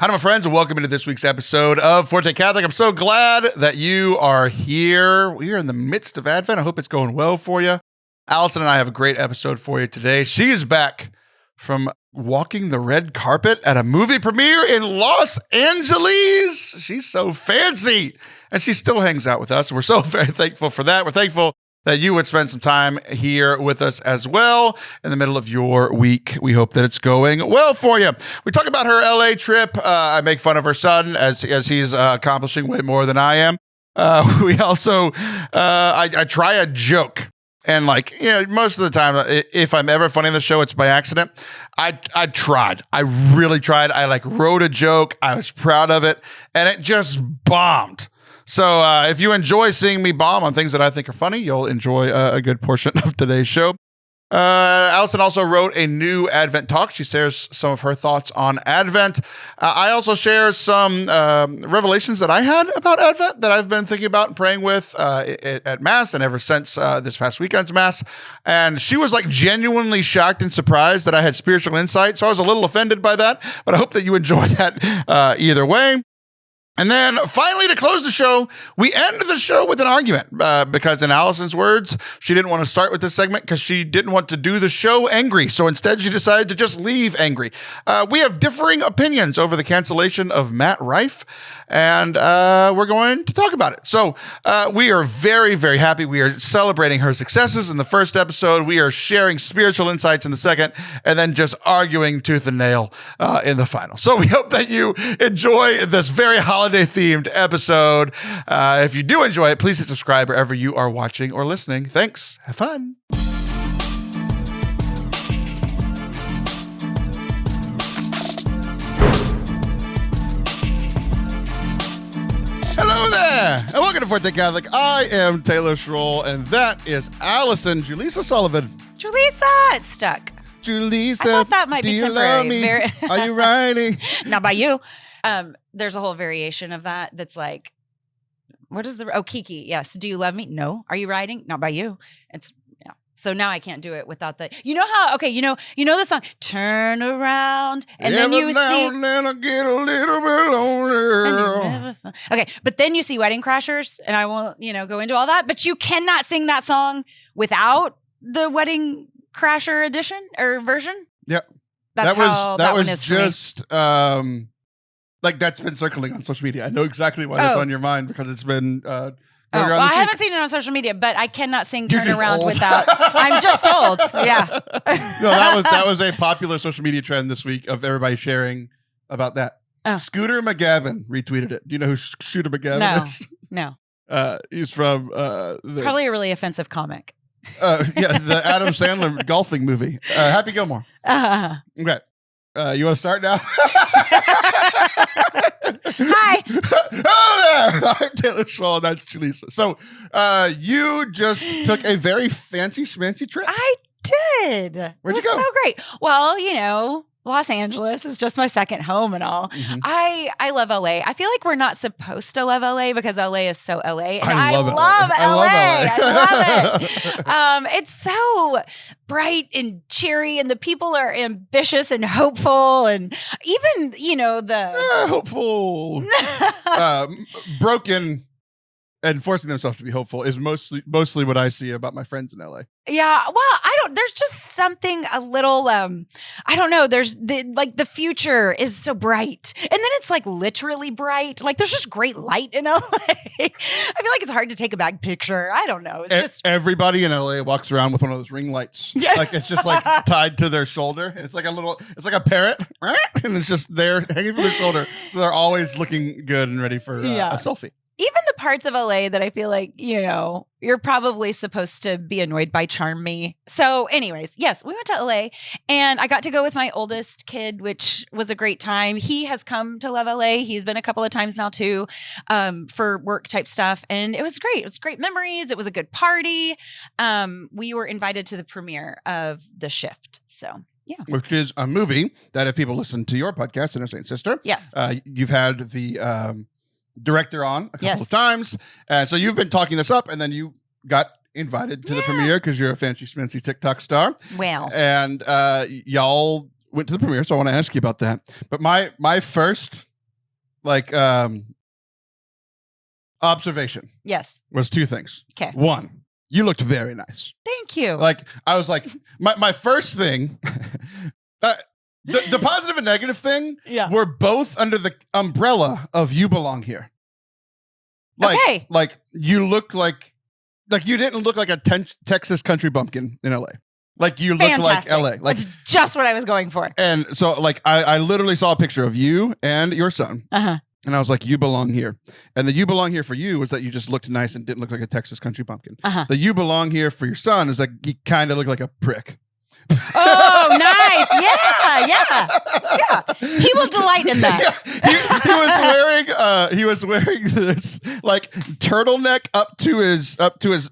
Hi, my friends, and welcome into this week's episode of Forte Catholic. I'm so glad that you are here. We are in the midst of Advent. I hope it's going well for you. Allison and I have a great episode for you today. She's back from walking the red carpet at a movie premiere in Los Angeles. She's so fancy, and she still hangs out with us. We're so very thankful for that. We're thankful that you would spend some time here with us as well in the middle of your week. We hope that it's going well for you. We talk about her LA trip. I make fun of her son as he's accomplishing way more than I am. We also, I try a joke. And most of the time, if I'm ever funny on the show, it's by accident. I tried. I really tried. I wrote a joke. I was proud of it, and it just bombed. So if you enjoy seeing me bomb on things that I think are funny, you'll enjoy a good portion of today's show. Allison also wrote a new Advent talk. She shares some of her thoughts on Advent. I also share some revelations that I had about Advent that I've been thinking about and praying with at Mass and ever since this past weekend's Mass. And she was genuinely shocked and surprised that I had spiritual insight. So I was a little offended by that, but I hope that you enjoy that either way. And then finally, to close the show, we end the show with an argument because in Allison's words, she didn't want to start with this segment because she didn't want to do the show angry. So instead, she decided to just leave angry. We have differing opinions over the cancellation of Matt Rife, and we're going to talk about it. So we are very, very happy. We are celebrating her successes in the first episode. We are sharing spiritual insights in the second, and then just arguing tooth and nail in the final. So we hope that you enjoy this very holiday-themed episode. If you do enjoy it, please hit subscribe wherever you are watching or listening. Thanks. Have fun. Hello there, and welcome to Forte Catholic. I am Taylor Schroll, and that is Allison Sullivan. Julissa, it's stuck. Julissa, I thought that might be temporary. Are you writing? Not by you. There's a whole variation of that that's like, what is Kiki? Yes. Do you love me? No. Are you riding? Not by you. It's yeah. So now I can't do it without the. You know how? Okay. You know the song. Turn around, and then you see. And then I get a little bit lonely. Okay, but then you see Wedding Crashers, and I won't go into all that. But you cannot sing that song without the Wedding Crasher edition or version. Yep. That was just that's been circling on social media. I know exactly why that's on your mind because it's been I haven't seen it on social media, but I cannot sing Turn Around without I'm just old. Yeah. No, that was a popular social media trend this week of everybody sharing about that. Scooter McGavin retweeted it. Do you know who Scooter McGavin is? No. He's from probably a really offensive comic. The Adam Sandler golfing movie. Happy Gilmore. Okay. You want to start now? Hi. Hello there. I'm Taylor Schwall. That's Julissa. So you just took a very fancy schmancy trip. I did. Where'd you go? So great. Well, Los Angeles is just my second home and all. Mm-hmm. I love LA. I feel like we're not supposed to love LA because LA is so LA. And I love LA. I love it. It's so bright and cheery, and the people are ambitious and hopeful, and even hopeful, broken. And forcing themselves to be hopeful is mostly what I see about my friends in LA. Yeah, well, there's just something a little, I don't know. There's the future is so bright, and then it's literally bright. There's just great light in LA. I feel like it's hard to take a bag picture. I don't know. It's just everybody in LA walks around with one of those ring lights. Yeah. It's just tied to their shoulder. It's like a parrot, and it's just there hanging from their shoulder. So they're always looking good and ready for a selfie. Even the parts of LA that I feel like, you're probably supposed to be annoyed by charm me. So anyways, yes, we went to LA and I got to go with my oldest kid, which was a great time. He has come to love LA. He's been a couple of times now too, for work type stuff. And it was great. It was great memories. It was a good party. We were invited to the premiere of The Shift. So yeah. Which is a movie that if people listen to your podcast, Inner Saint Sister, yes, you've had the director on a couple of times. So you've been talking this up, and then you got invited to the premiere because you're a fancy schmancy TikTok star. Well. And y'all went to the premiere, so I want to ask you about that. But my first like observation Yes. was two things. Okay. One, you looked very nice. Thank you. Like I was like, my first thing, the positive and negative thing were both under the umbrella of you belong here. Like, like you look like you didn't look like a Texas country bumpkin in LA. Like you look like LA. Like that's just what I was going for. And so like I literally saw a picture of you and your son. Uh-huh. And I was like, you belong here. And the you belong here for you was that you just looked nice and didn't look like a Texas country pumpkin. Uh-huh. The you belong here for your son is like he kind of looked like a prick. Oh, nice. Yeah. He will delight in that. Yeah. He was wearing this like turtleneck up to his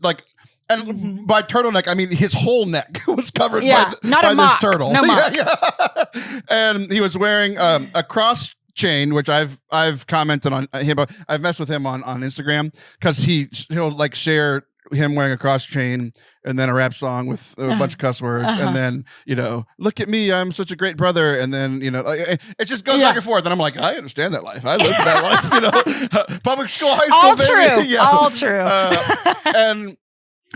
like, and by turtleneck I mean his whole neck was covered by this turtle. No mock. Yeah. And he was wearing a cross chain, which I've commented on him. I've messed with him on Instagram because he'll like share him wearing a cross chain and then a rap song with a bunch of cuss words and then look at me, I'm such a great brother, and then it just goes back and forth, and I'm like, I understand that life, I lived that life, public school, high school, all true. All true.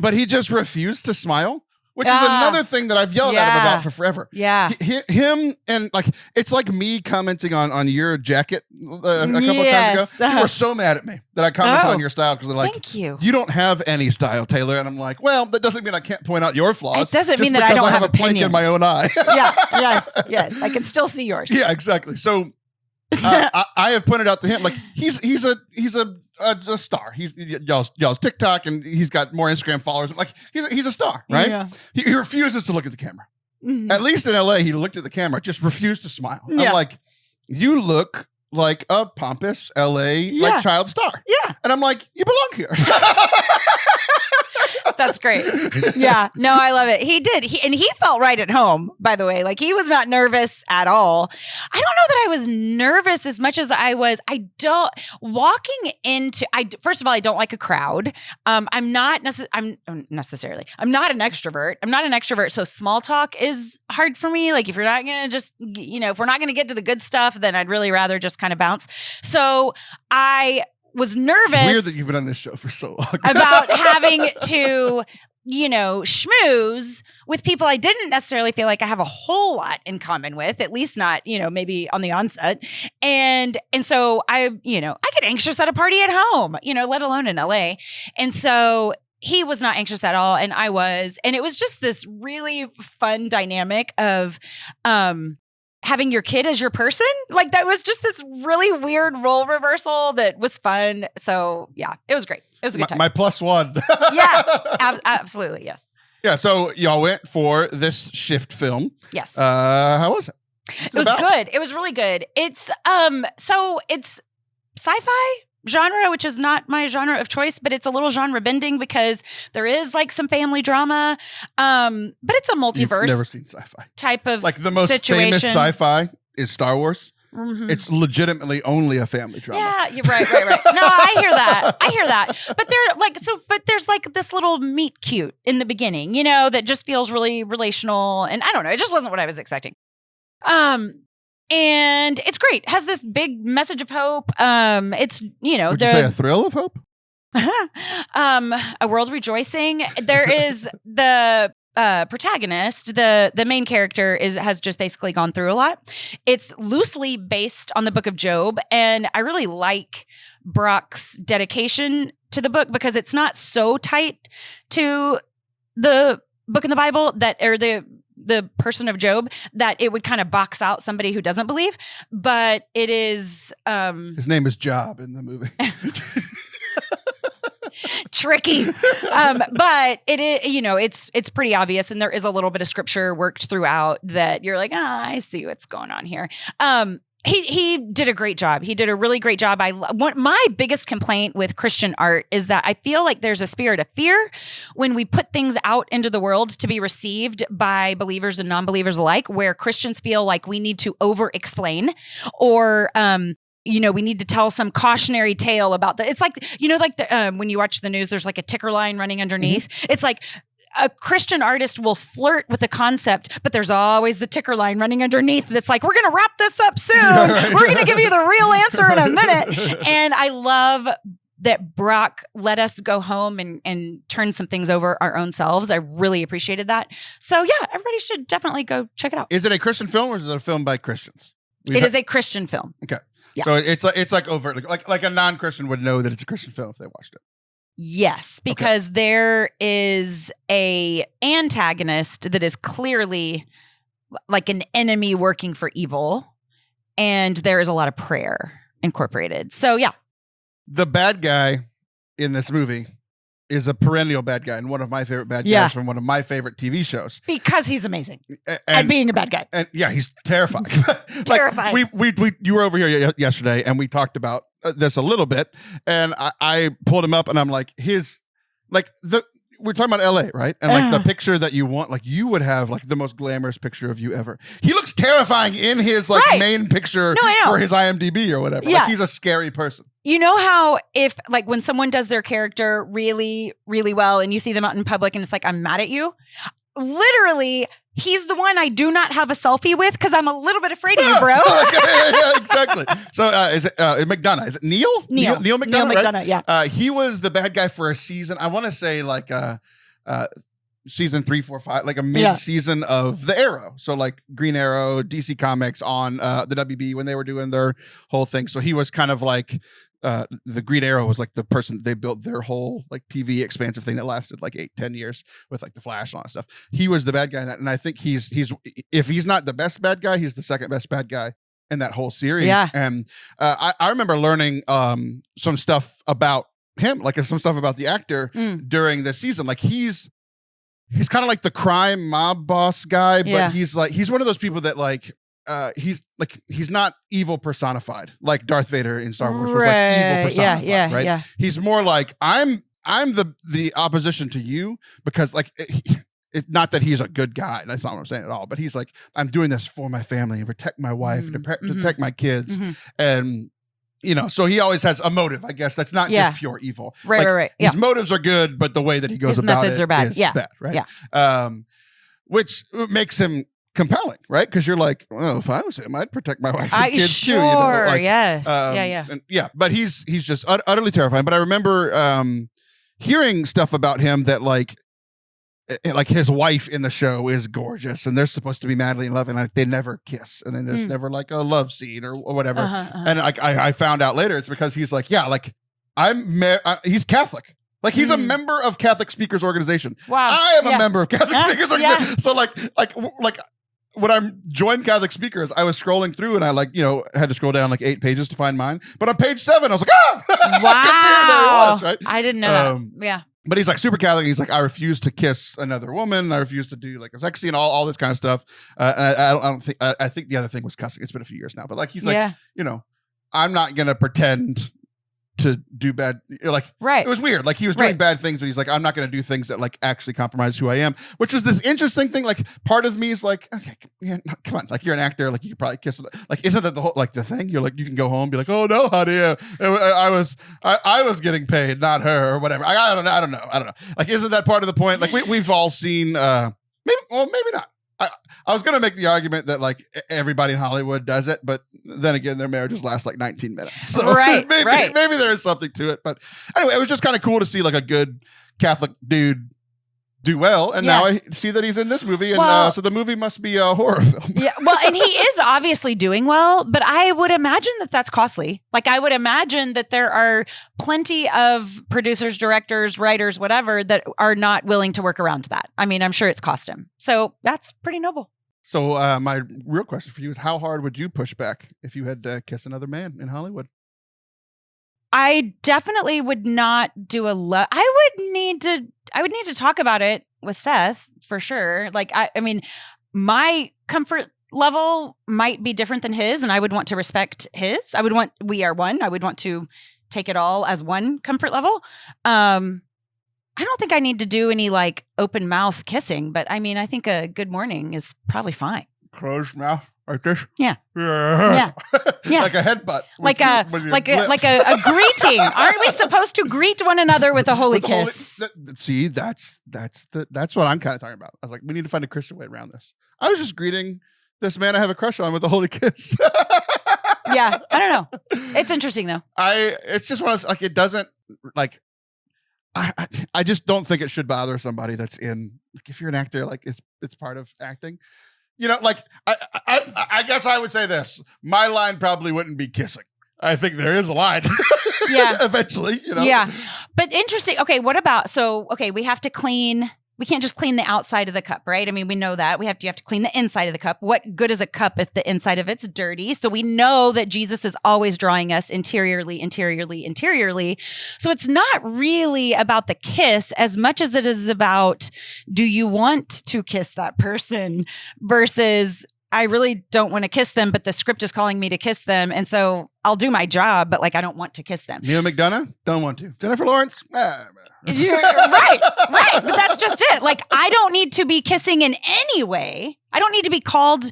But he just refused to smile, which is another thing that I've yelled at him about for forever. Yeah. Him and like, it's like me commenting on your jacket a couple of times ago. You were so mad at me that I commented on your style because they're like, thank you. You don't have any style, Taylor. And I'm like, well, that doesn't mean I can't point out your flaws. It doesn't mean that I don't have a plank in my own eye. Yes. I can still see yours. Yeah, exactly. So I have pointed out to him, like he's a star. He's y'all's TikTok, and he's got more Instagram followers. Like he's a star, right? Yeah. He refuses to look at the camera. Mm-hmm. At least in LA, he looked at the camera, just refused to smile. Yeah. I'm like, you look like a pompous LA like child star. Yeah, and I'm like, you belong here. That's great. Yeah. No, I love it. He did. He felt right at home, by the way. Like he was not nervous at all. I don't know that I was nervous as much as I was. First of all, I don't like a crowd. I'm not necessarily, I'm not an extrovert. So small talk is hard for me. Like if you're not going to just, if we're not going to get to the good stuff, then I'd really rather just kind of bounce. So I was nervous. It's weird that you've been on this show for so long. About having to, schmooze with people I didn't necessarily feel like I have a whole lot in common with, at least not, maybe on the onset. And so I get anxious at a party at home, let alone in LA. And so he was not anxious at all. And I was, and it was just this really fun dynamic of, having your kid as your person. Like that was just this really weird role reversal that was fun. So yeah, it was great. It was a good time. My plus one. Yeah, absolutely. Yes. Yeah. So y'all went for this shift film. Yes. How was it? It was good. It was really good. It's, so it's sci-fi genre, which is not my genre of choice, but it's a little genre bending because there is like some family drama. But it's a multiverse. You've never seen sci-fi type of like the most situation. Famous sci-fi is Star Wars. Mm-hmm. It's legitimately only a family drama. Yeah, you're right. No, I hear that. But there's like this little meet cute in the beginning, that just feels really relational. And I don't know, it just wasn't what I was expecting. And it's great. It has this big message of hope. It's, Would you say a thrill of hope? A world rejoicing. There is the protagonist, the main character has just basically gone through a lot. It's loosely based on the book of Job. And I really like Brock's dedication to the book because it's not so tight to the book in the Bible or the person of Job that it would kind of box out somebody who doesn't believe, but it is, his name is Job in the movie. Tricky. But it is, it's pretty obvious. And there is a little bit of scripture worked throughout that you're like, I see what's going on here. He did a great job. He did a really great job. My biggest complaint with Christian art is that I feel like there's a spirit of fear when we put things out into the world to be received by believers and non-believers alike, where Christians feel like we need to over-explain or, we need to tell some cautionary tale about it's like, when you watch the news, there's like a ticker line running underneath. Mm-hmm. It's like, a Christian artist will flirt with a concept, but there's always the ticker line running underneath that's like, we're going to wrap this up soon. We're going to give you the real answer in a minute. And I love that Brock let us go home and turn some things over our own selves. I really appreciated that. So yeah, everybody should definitely go check it out. Is it a Christian film or is it a film by Christians? It is a Christian film. Okay. Yeah. So it's like overtly, like a non-Christian would know that it's a Christian film if they watched it. Yes, because there is a antagonist that is clearly like an enemy working for evil, and there is a lot of prayer incorporated. So yeah. The bad guy in this movie is a perennial bad guy and one of my favorite bad guys from one of my favorite TV shows. Because he's amazing at being a bad guy. And yeah, he's terrifying. Terrifying. You were over here yesterday and we talked about this a little bit, and I pulled him up and I'm like, we're talking about LA, right? And like the picture that you want, like you would have like the most glamorous picture of you ever. He looks terrifying in his like main picture for his IMDb or whatever. Yeah. Like he's a scary person. You know how if like when someone does their character really, really well and you see them out in public and it's like, I'm mad at you. Literally, he's the one I do not have a selfie with because I'm a little bit afraid of you, bro. Yeah, exactly. So is it McDonough? Is it Neil? Neil McDonough, Neil McDonough, right? Yeah. He was the bad guy for a season. I want to say like season 3, 4, 5, like a mid-season of The Arrow. So like Green Arrow, DC Comics on the WB when they were doing their whole thing. So he was kind of like the Green Arrow was like the person that they built their whole like TV expansive thing that lasted like 8-10 years with like the Flash and all that stuff. He was the bad guy in that, and I think he's if he's not the best bad guy, he's the second best bad guy in that whole series. Yeah. And I remember learning some stuff about him, like some stuff about the actor during this season. Like he's kind of like the crime mob boss guy, but he's one of those people that like he's not evil personified like Darth Vader in Star Wars was like evil personified, right? Yeah. He's more like I'm the opposition to you because like it's not that he's a good guy. That's not what I'm saying at all. But he's like, I'm doing this for my family and protect my wife and protect my kids. And you know, so he always has a motive, I guess. That's not just pure evil. Right, like, right. His motives are good, but the way that he goes about it are bad. is bad, right? Yeah. Which makes him compelling, right? Because you're like, well, if I was him, I'd protect my wife and kids too. You know? Like, yes. But he's just utterly terrifying. But I remember hearing stuff about him that like his wife in the show is gorgeous and they're supposed to be madly in love and like they never kiss and then there's never like a love scene or whatever. And like I found out later it's because he's like, he's Catholic. Like he's a member of Catholic Speakers Organization. Wow. I am a member of Catholic Speakers Organization. Yeah. So like when I joined Catholic Speakers, I was scrolling through and I had to scroll down like 8 pages to find mine. But on page 7, I was like, wow. There he was, right? I didn't know that. Yeah. But he's like super Catholic. He's like, I refuse to kiss another woman. I refuse to do like a sex scene, all this kind of stuff. And I don't think, I think the other thing was cussing. It's been a few years now, but like, he's like, I'm not going to pretend to do bad. Like, right. It was weird. Like he was doing bad things, but he's like, I'm not going to do things that like actually compromise who I am, which was this interesting thing. Like part of me is like, okay, come on. Like you're an actor. Like you could probably kiss. Like, isn't that the whole, like the thing? You're like, you can go home and be like, oh no, honey. I was getting paid, not her or whatever. I don't know. Like, isn't that part of the point? Like we've all seen, maybe not. I was going to make the argument that like everybody in Hollywood does it, but then again, their marriages last like 19 minutes. So maybe there is something to it. But anyway, it was just kind of cool to see like a good Catholic dude do well. And now I see that he's in this movie. And so the movie must be a horror film. Yeah. Well, and he is obviously doing well, but I would imagine that that's costly. Like I would imagine that there are plenty of producers, directors, writers, whatever, that are not willing to work around that. I mean, I'm sure it's cost him. So that's pretty noble. So my real question for you is how hard would you push back if you had to kiss another man in Hollywood? I definitely would not do I would need to talk about it with Seth for sure. Like, I mean, my comfort level might be different than his and I would want to respect his. We are one. I would want to take it all as one comfort level. I don't think I need to do any like open mouth kissing, but I mean, I think a good morning is probably fine. closed mouth like this. Yeah. Yeah. Like a headbutt. Like a greeting. Aren't we supposed to greet one another with a holy kiss? See, that's what I'm kind of talking about. I was like, we need to find a Christian way around this. I was just greeting this man I have a crush on with a holy kiss. Yeah, I don't know. It's interesting though. It's just one of those, like, it doesn't, like, I just don't think it should bother somebody that's in, like, if you're an actor, like, it's part of acting. You know, like, I guess I would say this. My line probably wouldn't be kissing. I think there is a line. Yeah. Eventually, you know. Yeah. But interesting. Okay, what about, we have to clean, we can't just clean the outside of the cup, right? I mean, we know that. You have to clean the inside of the cup. What good is a cup if the inside of it's dirty? So we know that Jesus is always drawing us interiorly. So it's not really about the kiss as much as it is about, do you want to kiss that person versus I really don't want to kiss them, but the script is calling me to kiss them. And so I'll do my job, but like, I don't want to kiss them. Neil McDonough? Don't want to. Jennifer Lawrence? Right. But that's just it. Like, I don't need to be kissing in any way. I don't need to be called.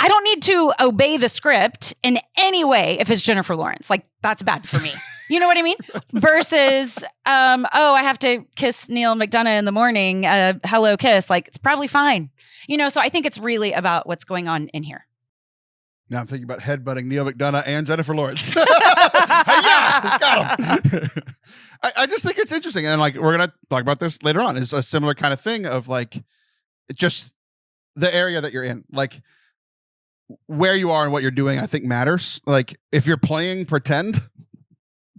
I don't need to obey the script in any way if it's Jennifer Lawrence. Like, that's bad for me. You know what I mean? Versus, I have to kiss Neil McDonough in the morning. Hello kiss. Like, it's probably fine. You know, so I think it's really about what's going on in here. Now I'm thinking about headbutting Neil McDonough and Jennifer Lawrence. Yeah, got him. I just think it's interesting. And like, we're going to talk about this later on, is a similar kind of thing of like, just the area that you're in, like where you are and what you're doing, I think matters. Like if you're playing pretend,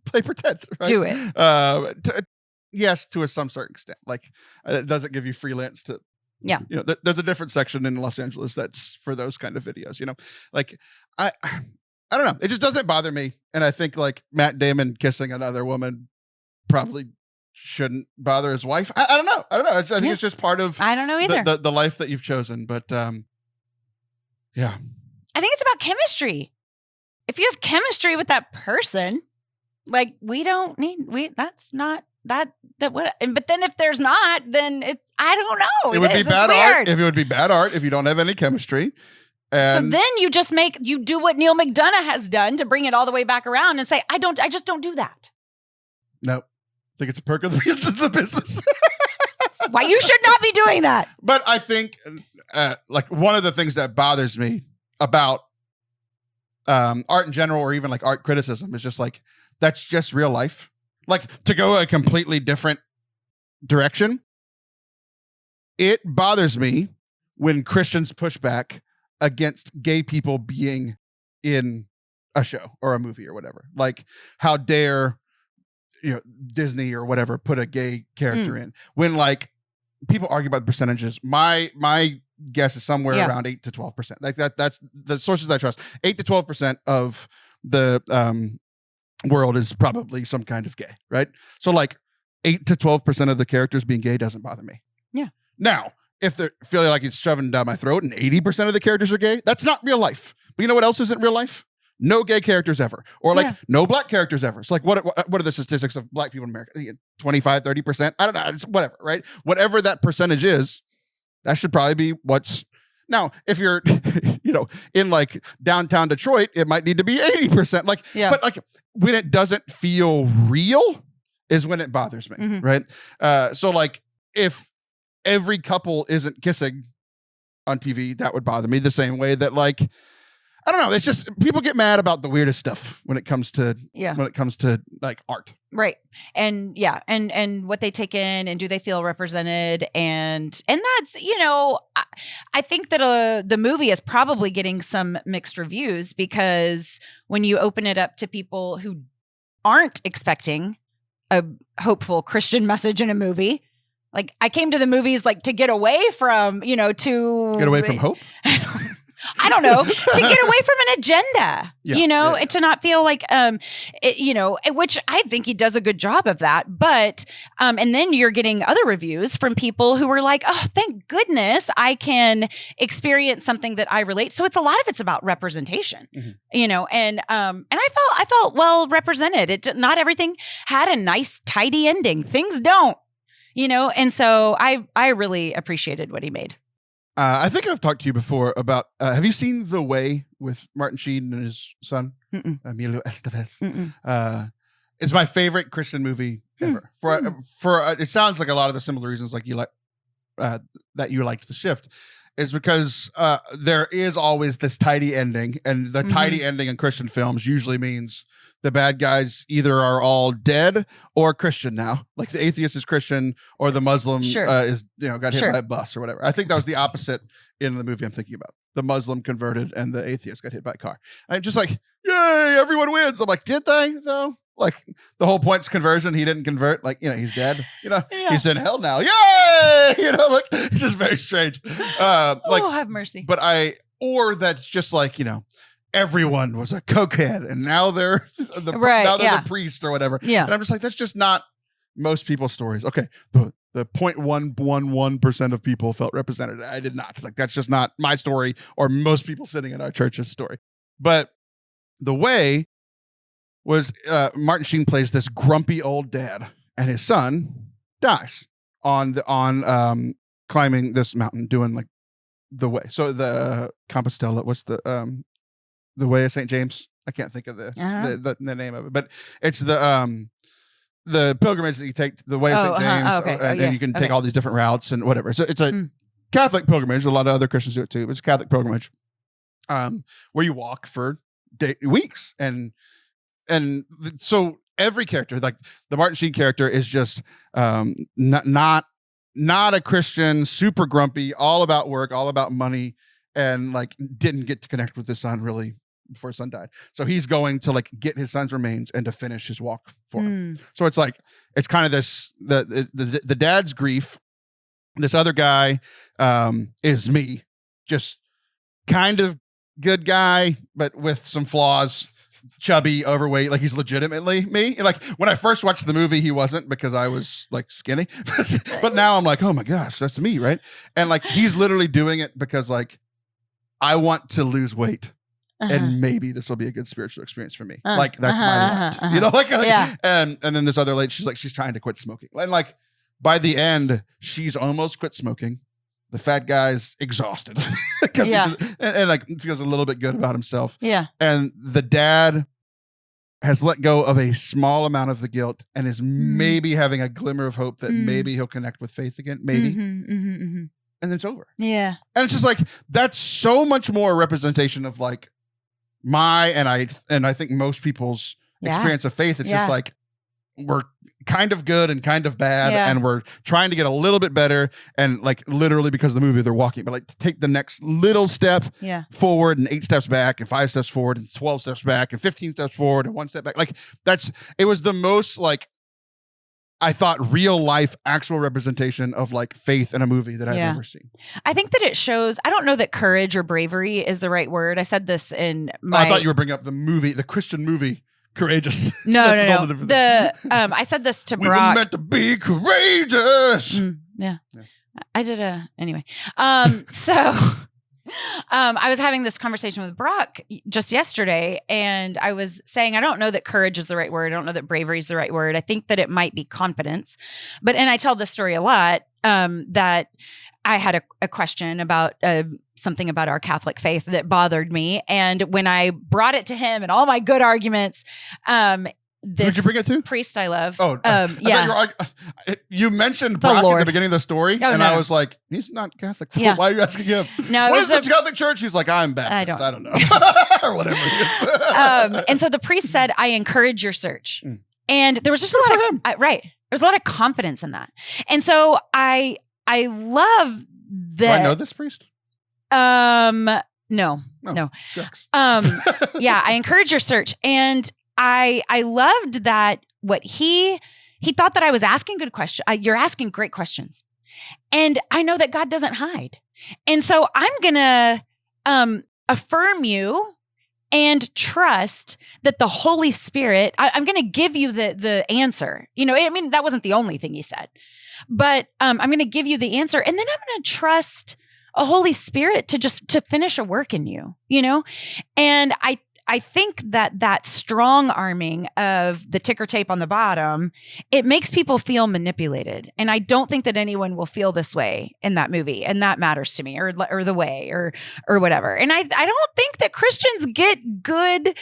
play pretend. Right? Do it. Yes, to some certain extent. Like it doesn't give you freelance to, yeah. You know, there's a different section in Los Angeles that's for those kind of videos, you know, like I don't know. It just doesn't bother me. And I think like Matt Damon kissing another woman probably shouldn't bother his wife. I don't know. I think it's just part of I don't know either. The life that you've chosen. But yeah. I think it's about chemistry. If you have chemistry with that person, like that's not that what, but then if there's not, then it's, I don't know. It would be bad art if it would be bad art if you don't have any chemistry. And so then you do what Neil McDonough has done to bring it all the way back around and say, I just don't do that. Nope. I think it's a perk of the business. That's why you should not be doing that. But I think like one of the things that bothers me about art in general, or even like art criticism, is just like, that's just real life. Like to go a completely different direction. It bothers me when Christians push back against gay people being in a show or a movie or whatever. Like, how dare, you know, Disney or whatever put a gay character in, when like people argue about the percentages. My guess is somewhere around 8 to 12%. Like that's the sources I trust. 8 to 12% of the world is probably some kind of gay, right? So like 8 to 12% of the characters being gay doesn't bother me. Yeah. Now, if they're feeling like it's shoving down my throat and 80% of the characters are gay, that's not real life. But you know what else isn't real life? No gay characters ever. Or like no black characters ever. It's like, what are the statistics of black people in America? 25, 30%? I don't know. It's whatever, right? Whatever that percentage is, that should probably be what's... Now, if you're, you know, in like downtown Detroit, it might need to be 80%. Like, but like when it doesn't feel real is when it bothers me, right? So like if every couple isn't kissing on TV, that would bother me the same way that like, I don't know. It's just people get mad about the weirdest stuff when it comes to like art. Right. And and what they take in, and do they feel represented? And that's, you know, I think that the movie is probably getting some mixed reviews, because when you open it up to people who aren't expecting a hopeful Christian message in a movie, like I came to the movies like to get away from, you know, to get away from hope. I don't know, to get away from an agenda, you know, and to not feel like, you know, which I think he does a good job of that. But, and then you're getting other reviews from people who are like, oh, thank goodness I can experience something that I relate. So it's a lot of it's about representation, you know, and I felt well represented. Not everything had a nice, tidy ending. Things don't, you know, and so I really appreciated what he made. I think I've talked to you before about, have you seen The Way with Martin Sheen and his son, Emilio Estevez? It's my favorite Christian movie ever. It sounds like a lot of the similar reasons like you like, that you liked The Shift is because there is always this tidy ending, and the tidy ending in Christian films usually means the bad guys either are all dead or Christian now. Like the atheist is Christian, or the Muslim is got hit by a bus or whatever. I think that was the opposite in the movie I'm thinking about. The Muslim converted and the atheist got hit by a car. I'm just like, yay, everyone wins. I'm like, did they though? Like the whole point's conversion. He didn't convert. Like, he's dead. He's in hell now. Yay! Like it's just very strange. Oh, have mercy. But or that's just like, everyone was a cokehead and now they're the priest or whatever. Yeah. And I'm just like, that's just not most people's stories. Okay. The 0.111% of people felt represented. I did not. Like, that's just not my story or most people sitting in our church's story. But The Way was Martin Sheen plays this grumpy old dad, and his son dies on climbing this mountain doing like the way. So the Compostela, what's the Way of St. James? I can't think of the name of it, but it's the pilgrimage that you take, the Way of St. James, and you can take all these different routes and whatever. So it's a Catholic pilgrimage. A lot of other Christians do it too, but it's a Catholic pilgrimage where you walk for weeks. And so every character, like the Martin Sheen character, is just not a Christian, super grumpy, all about work, all about money, and like didn't get to connect with his son really before his son died. So he's going to like get his son's remains and to finish his walk for him. So it's like, it's kind of this, the dad's grief. This other guy is me, just kind of good guy, but with some flaws. Chubby, overweight, like he's legitimately me. Like when I first watched the movie, he wasn't, because I was like skinny. But now I'm like, oh my gosh, that's me, right? And like he's literally doing it because like I want to lose weight, and maybe this will be a good spiritual experience for me. Like that's my lot, like yeah. And then this other lady, she's trying to quit smoking, and like by the end, she's almost quit smoking. The fat guy's exhausted because and like feels a little bit good about himself. Yeah. And the dad has let go of a small amount of the guilt and is maybe having a glimmer of hope that maybe he'll connect with faith again. Maybe. And then it's over. Yeah. And it's just like, that's so much more a representation of like and I think most people's experience of faith. It's just like, we're kind of good and kind of bad, and we're trying to get a little bit better, and like literally because of the movie they're walking, but like take the next little step forward and 8 steps back and 5 steps forward and 12 steps back and 15 steps forward and 1 step back. Like it was the most like, I thought, real life actual representation of like faith in a movie that I've ever seen. I think that it shows, I don't know that courage or bravery is the right word. I said this in my... I thought you were bringing up the Christian movie Courageous. No. I said this to Brock. We were meant to be courageous. Yeah. I did anyway. So I was having this conversation with Brock just yesterday, and I was saying, I don't know that courage is the right word. I don't know that bravery is the right word. I think that it might be confidence. And I tell this story a lot, that I had a question about something about our Catholic faith that bothered me. And when I brought it to him and all my good arguments, this who'd you bring it to? Priest I love. Oh, you mentioned Brock at the beginning of the story, I was like, he's not Catholic. So why are you asking him? No, what is the Catholic Church? He's like, I'm Baptist. I don't know. Or whatever it is. And so the priest said, I encourage your search. And there was just a lot of, right. There's a lot of confidence in that. And so I love that. Do I know this priest? No. Shucks. I encourage your search. And I loved that what he thought that I was asking good questions. You're asking great questions. And I know that God doesn't hide. And so I'm going to affirm you and trust that the Holy Spirit, I'm going to give you the answer. That wasn't the only thing he said, but I'm going to give you the answer. And then I'm going to trust a Holy Spirit to finish a work in you, And I think that strong arming of the ticker tape on the bottom, it makes people feel manipulated. And I don't think that anyone will feel this way in that movie. And that matters to me, or the way, or whatever. And I don't think that Christians get good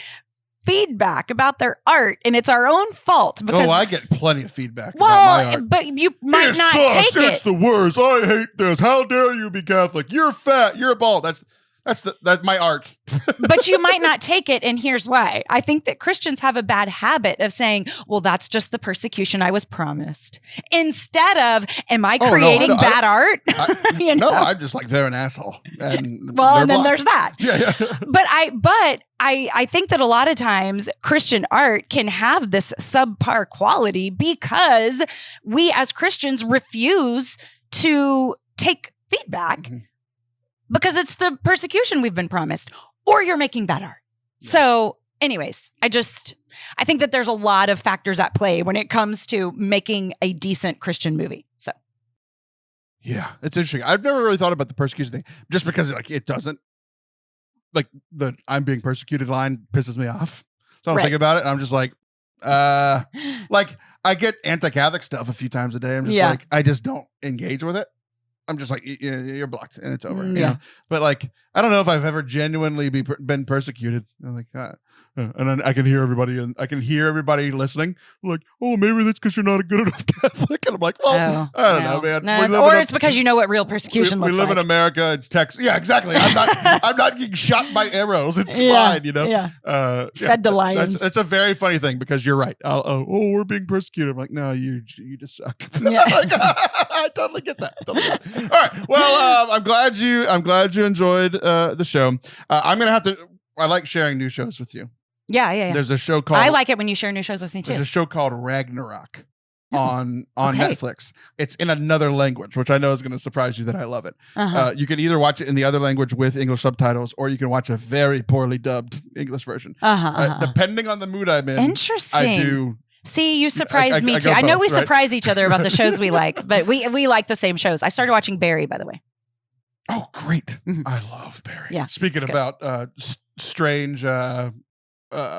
feedback about their art, and it's our own fault. Because, I get plenty of feedback about my art. But you might not sucks. take it. It's the worst. I hate this. How dare you be Catholic? You're fat. You're bald. That's my art. But you might not take it, and here's why. I think that Christians have a bad habit of saying, well, that's just the persecution I was promised. Instead of, am I creating bad art? No, I'm just like, they're an asshole. And then there's that. Yeah. But I think that a lot of times Christian art can have this subpar quality because we as Christians refuse to take feedback. Mm-hmm. Because it's the persecution we've been promised, or you're making bad art. So anyways, I think that there's a lot of factors at play when it comes to making a decent Christian movie. So. Yeah, it's interesting. I've never really thought about the persecution thing just because it doesn't, like the I'm being persecuted line pisses me off. So I don't think about it. And I'm just like, like I get anti-Catholic stuff a few times a day. I'm just like, I just don't engage with it. I'm just like, you're blocked and it's over. You know? But like, I don't know if I've ever genuinely been persecuted. I'm like, and then I can hear everybody, and I can hear everybody listening. Like, oh, maybe that's because you're not a good enough Catholic. And I'm like, well, I don't know, man. Or it's because you know what real persecution looks like. We live in America. It's Texas. Yeah, exactly. I'm not getting shot by arrows. It's fine, you know. Yeah. Fed to lions. It's a very funny thing because you're right. We're being persecuted. I'm like, no, you just suck. Yeah. I totally get that. All right. Well, I'm glad you enjoyed the show. I'm gonna have to. I like sharing new shows with you. Yeah. There's a show called. I like it when you share new shows with me too. There's a show called Ragnarok on Netflix. It's in another language, which I know is going to surprise you that I love it. You can either watch it in the other language with English subtitles, or you can watch a very poorly dubbed English version. Depending on the mood I'm in. Interesting. I do. See, you surprised me too. I know we surprise each other about the shows we like, but we like the same shows. I started watching Barry, by the way. Oh, great. Mm-hmm. I love Barry. Yeah. Speaking about strange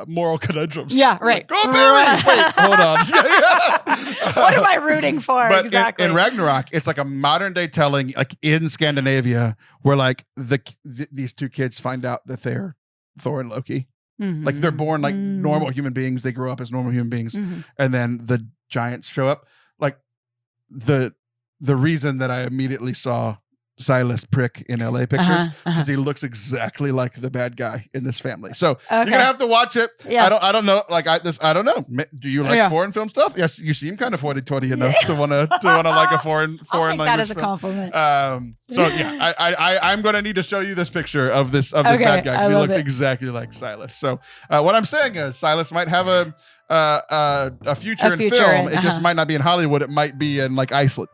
moral conundrums. Yeah, right. Like, go Barry! Wait, hold on. What am I rooting for? But exactly. In Ragnarok, it's like a modern day telling, like in Scandinavia, where like these two kids find out that they're Thor and Loki. Mm-hmm. Like they're born like normal human beings. They grow up as normal human beings. Mm-hmm. And then the giants show up. Like the reason that I immediately saw Silas Prick in LA pictures because he looks exactly like the bad guy in this family. So you're gonna have to watch it. Yeah. I don't know. Like I don't know. Do you like foreign film stuff? Yes, you seem kind of hoity-toity enough to wanna like a foreign I'll take language that as film. a compliment. So yeah, I'm gonna need to show you this picture of this bad guy because he looks exactly like Silas. So what I'm saying is Silas might have a future in film. It just might not be in Hollywood. It might be in like Iceland.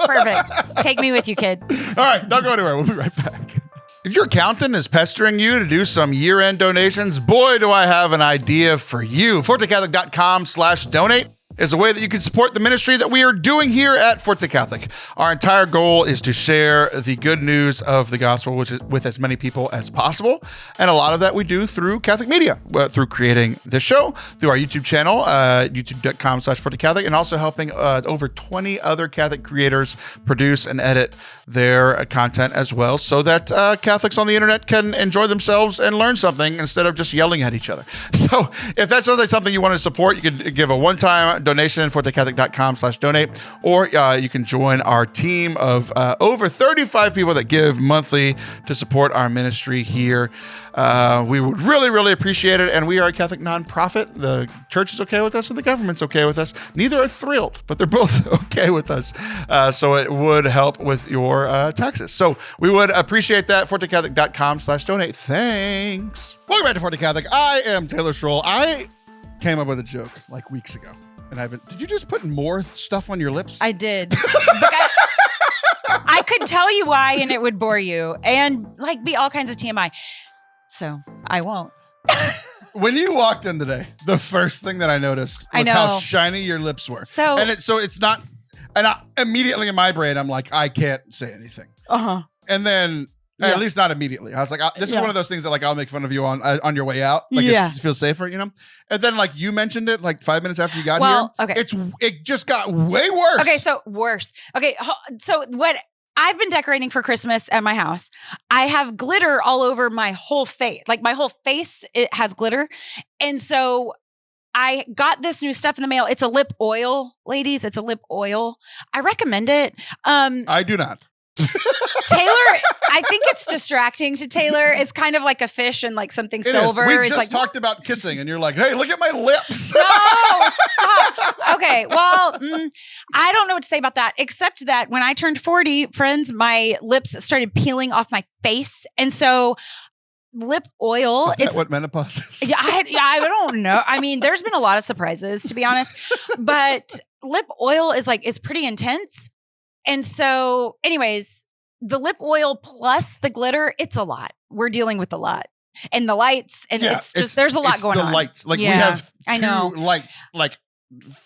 Perfect. Take me with you, kid. All right, don't go anywhere. We'll be right back. If your accountant is pestering you to do some year-end donations, boy, do I have an idea for you. ForteCatholic.com/donate is a way that you can support the ministry that we are doing here at Forte Catholic. Our entire goal is to share the good news of the gospel with as many people as possible. And a lot of that we do through Catholic media, through creating this show, through our YouTube channel, youtube.com/Forte Catholic, and also helping over 20 other Catholic creators produce and edit their content as well, so that Catholics on the internet can enjoy themselves and learn something instead of just yelling at each other. So if that sounds like something you want to support, you can give a one-time donation, ForteCatholic.com/donate, or you can join our team of over 35 people that give monthly to support our ministry here. We would really, really appreciate it. And we are a Catholic nonprofit. The church is okay with us and the government's okay with us. Neither are thrilled, but they're both okay with us. So it would help with your taxes. So we would appreciate that. ForteCatholic.com/donate. Thanks. Welcome back to Forte Catholic. I am Taylor Schroll. I came up with a joke like weeks ago. And did you just put more stuff on your lips? I did. I could tell you why and it would bore you and like be all kinds of TMI. So I won't. When you walked in today, the first thing that I noticed was how shiny your lips were. So it's not, and immediately in my brain, I'm like, I can't say anything. And then At least not immediately. I was like, this is one of those things that like I'll make fun of you on your way out. Like it feels safer, you know? And then like you mentioned it like 5 minutes after you got here. Okay. It just got way worse. Okay, so worse. Okay, so what I've been decorating for Christmas at my house. I have glitter all over my whole face. Like my whole face, it has glitter. And so I got this new stuff in the mail. It's a lip oil, ladies. It's a lip oil. I recommend it. I do not. Taylor, I think it's distracting to Taylor. It's kind of like a fish and like something silver. We it's just like, talked about kissing and you're like, hey, look at my lips. No, stop. Okay, well, I don't know what to say about that, except that when I turned 40, friends, my lips started peeling off my face. And so lip oil. Is that what menopause is? Yeah, I don't know. I mean, there's been a lot of surprises, to be honest. But lip oil is pretty intense. And so, anyways, the lip oil plus the glitter, it's a lot. We're dealing with a lot. And the lights, and it's just, there's a lot going on. The lights. Like we have two lights, like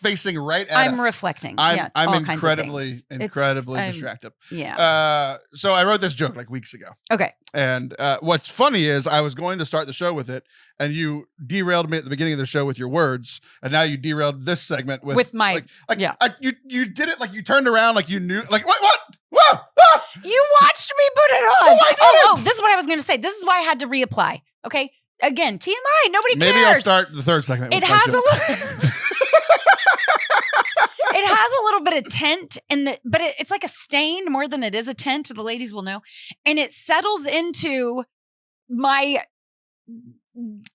facing right at us. I'm reflecting. I'm incredibly distracted. Yeah. So I wrote this joke like weeks ago. Okay. And what's funny is I was going to start the show with it, and you derailed me at the beginning of the show with your words, and now you derailed this segment with my you did it like you turned around like you knew like what whoa ah! You watched me put it on. No, I didn't. This is what I was going to say. This is why I had to reapply. Okay. Again, TMI. Nobody cares. Maybe I'll start the third segment. It has a little. It has a little bit of tint but it's like a stain more than it is a tint. The ladies will know. And it settles into my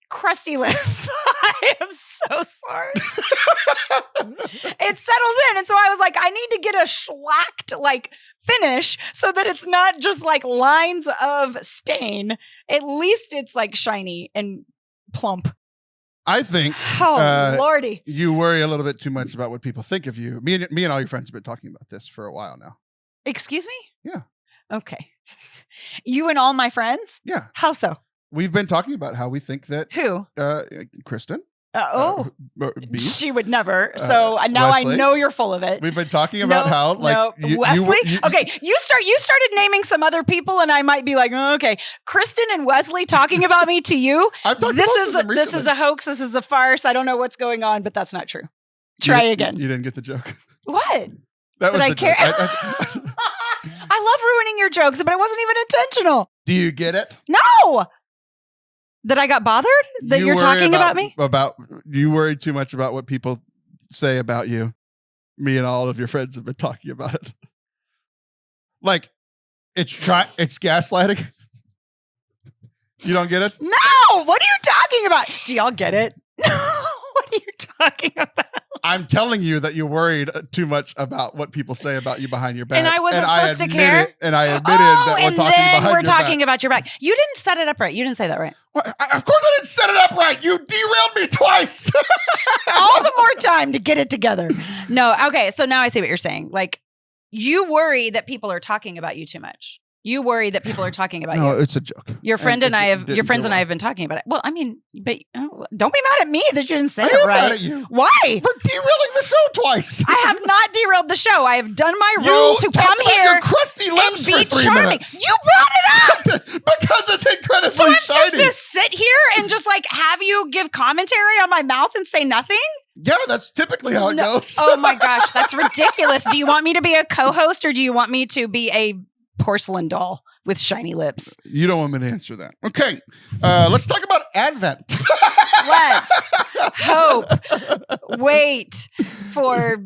crusty lips. I am so sorry. It settles in. And so I was like, I need to get a shellacked like finish so that it's not just like lines of stain. At least it's like shiny and plump. I think Lordy. You worry a little bit too much about what people think of you. Me and all your friends have been talking about this for a while now. Excuse me? Yeah. Okay. You and all my friends? Yeah. How so? We've been talking about how we think that who? Kristen. B. She would never. So now Wesley. I know you're full of it. We've been talking about how like Wesley. Okay, you started naming some other people, and I might be like, oh, okay, Kristen and Wesley talking about me to you. I've talked this is a hoax. This is a farce. I don't know what's going on, but that's not true. Try again. You didn't get the joke. What? That was I care? I love ruining your jokes, but it wasn't even intentional. Do you get it? No. That I got bothered? That you're talking about me? You worry too much about what people say about you. Me and all of your friends have been talking about it. Like, it's gaslighting. You don't get it? No! What are you talking about? Do y'all get it? No. What are you talking about? I'm telling you that you worried too much about what people say about you behind your back. And I wasn't supposed to care? And I admitted that we're talking about your back. You didn't set it up right. You didn't say that right. Well, of course I didn't set it up right. You derailed me twice. All the more time to get it together. No, okay. So now I see what you're saying. Like, you worry that people are talking about you too much. You worry that people are talking about you. No, it's a joke. Your friends and I have been talking about it. Well, I mean, but don't be mad at me that you didn't say it right. I am mad at you. Why? For derailing the show twice. I have not derailed the show. I have done my role to come here your crusty lips and be for 3 charming. minutes. You brought it up because it's incredibly so I'm shiny. supposed to sit here and just like have you give commentary on my mouth and say nothing? Yeah, that's typically how it goes. Oh my gosh, that's ridiculous. Do you want me to be a co-host or do you want me to be a porcelain doll with shiny lips? You don't want me to answer that. Okay. Let's talk about Advent. Let's hope. Wait for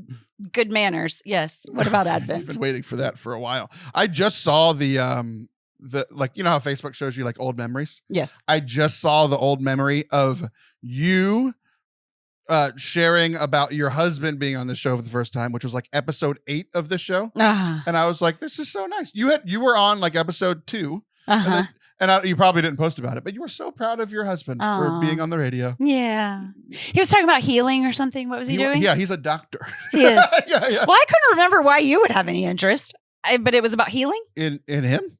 good manners. Yes. What about Advent? I've been waiting for that for a while. I just saw the like, you know how Facebook shows you like old memories? Yes. I just saw the old memory of you sharing about your husband being on the show for the first time, which was like episode 8 of the show. And I was like, this is so nice. You were on like episode 2 and you probably didn't post about it, but you were so proud of your husband for being on the radio. Yeah. He was talking about healing or something. What was he doing? Yeah. He's a doctor. He is. Yeah. Well, I couldn't remember why you would have any interest, but it was about healing in him.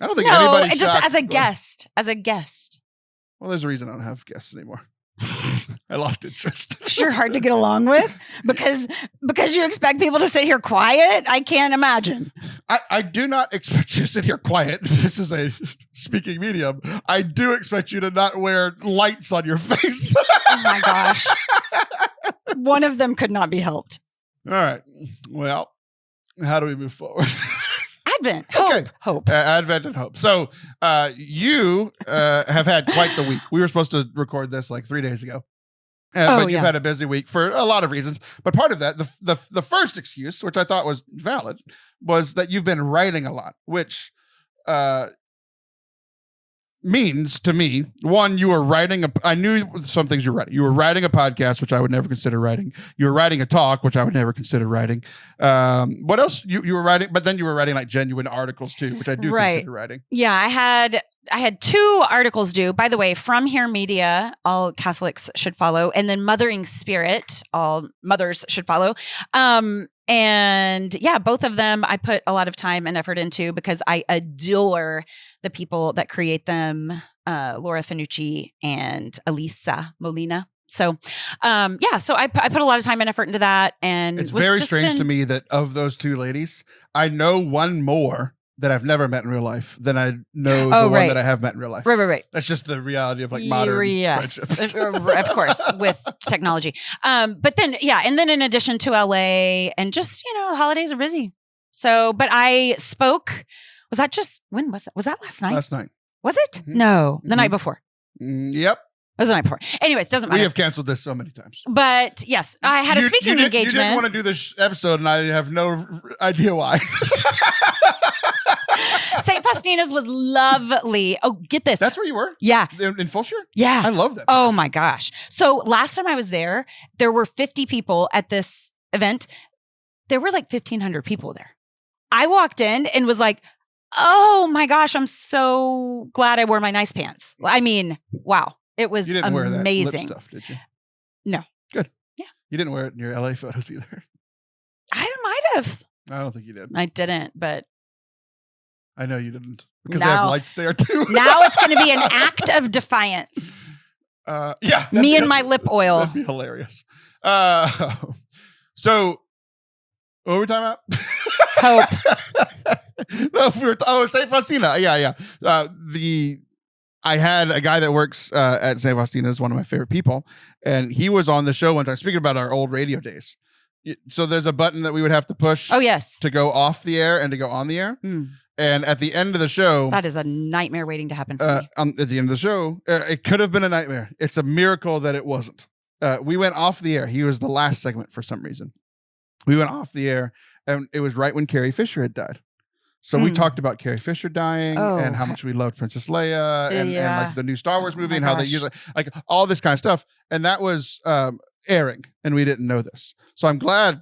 I don't think anybody just as a guest. Well, there's a reason I don't have guests anymore. I lost interest. Sure hard to get along with because you expect people to sit here quiet. I can't imagine. I do not expect you to sit here quiet. This is a speaking medium. I do expect you to not wear lights on your face. Oh my gosh. One of them could not be helped. All right. Well, how do we move forward? Advent. Hope. Advent and hope. So you have had quite the week. We were supposed to record this like 3 days ago. But you've had a busy week for a lot of reasons. But part of that, the first excuse, which I thought was valid, was that you've been writing a lot, which means to me, one, you were writing I knew some things you were writing. You were writing a podcast, which I would never consider writing. You were writing a talk, which I would never consider writing. What else? You were writing, but then you were writing like genuine articles too, which I do consider writing. Yeah, I had 2 articles due. By the way, From Here Media, all Catholics should follow, and then Mothering Spirit, all mothers should follow. And yeah, both of them I put a lot of time and effort into because I adore the people that create them, Laura Fanucci and Elisa Molina. So, so I put a lot of time and effort into that. And it's very strange to me that of those 2 ladies, I know one more that I've never met in real life than I know the one that I have met in real life. Right. That's just the reality of like modern friendships. Of course, with technology. But then, and then in addition to LA and just, the holidays are busy. So, but I spoke, when was that? Was that last night? Last night. Was it? Mm-hmm. No, the night before. Yep. It was the night before. Anyways, doesn't matter. We have canceled this so many times. But yes, I had a speaking engagement. You didn't want to do this episode, and I have no idea why. St. Faustina's was lovely. Oh, get this. That's where you were? Yeah. In Fulshire? Yeah. I love that. Oh my gosh. So last time I was there were 50 people at this event. There were like 1,500 people there. I walked in and was like, oh my gosh, I'm so glad I wore my nice pants. I mean, wow. It was amazing. Wear that lip stuff, did you? No. Good. Yeah. You didn't wear it in your LA photos either. I might have. I don't think you did. I didn't, but I know you didn't because they have lights there too. Now it's going to be an act of defiance. Yeah. Me and my lip oil. That'd be hilarious. So what were we talking about? Hope. No, St. Faustina. Yeah. I had a guy that works at St. Faustina, is one of my favorite people, and he was on the show one time speaking about our old radio days. So there's a button that we would have to push. Oh, yes. To go off the air and to go on the air. And at the end of the show, that is a nightmare waiting to happen for me. At the end of the show, it could have been a nightmare. It's a miracle that it wasn't. We went off the air. He was the last segment for some reason. We went off the air, and it was right when Carrie Fisher had died. So we talked about Carrie Fisher dying and how much we loved Princess Leia and like the new Star Wars movie and how they use it, like all this kind of stuff. And that was airing, and we didn't know this. So I'm glad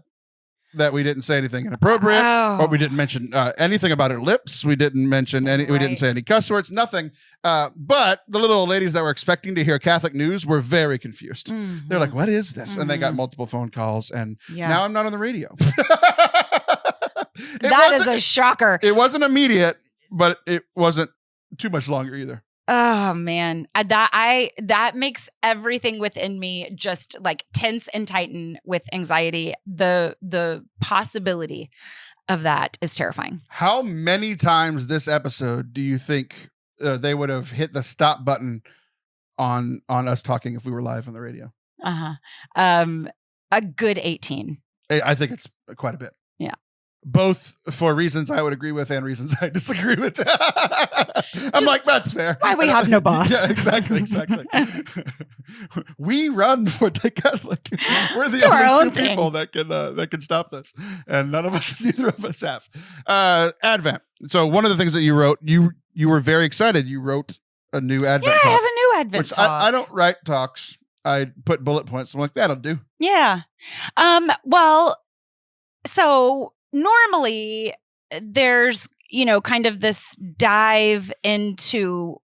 that we didn't say anything inappropriate, or we didn't mention anything about her lips. We didn't mention any. We didn't say any cuss words. Nothing. But the little old ladies that were expecting to hear Catholic news were very confused. Mm-hmm. They're like, "What is this?" Mm-hmm. And they got multiple phone calls, and now I'm not on the radio. That is a shocker. It wasn't immediate, but it wasn't too much longer either. Oh man, that makes everything within me just like tense and tighten with anxiety. The possibility of that is terrifying. How many times this episode do you think they would have hit the stop button on us talking if we were live on the radio? A good 18. I think it's quite a bit. Yeah. Both for reasons I would agree with and reasons I disagree with. I'm like, that's fair. Why we have no boss. Yeah, exactly. We run Forte Catholic. We're the only two people that can stop this, and neither of us have. Advent. So one of the things that you wrote, you were very excited. You wrote a new Advent talk. I have a new Advent talk. I don't write talks. I put bullet points. I'm like, that'll do. Yeah. Well, so normally there's kind of this dive into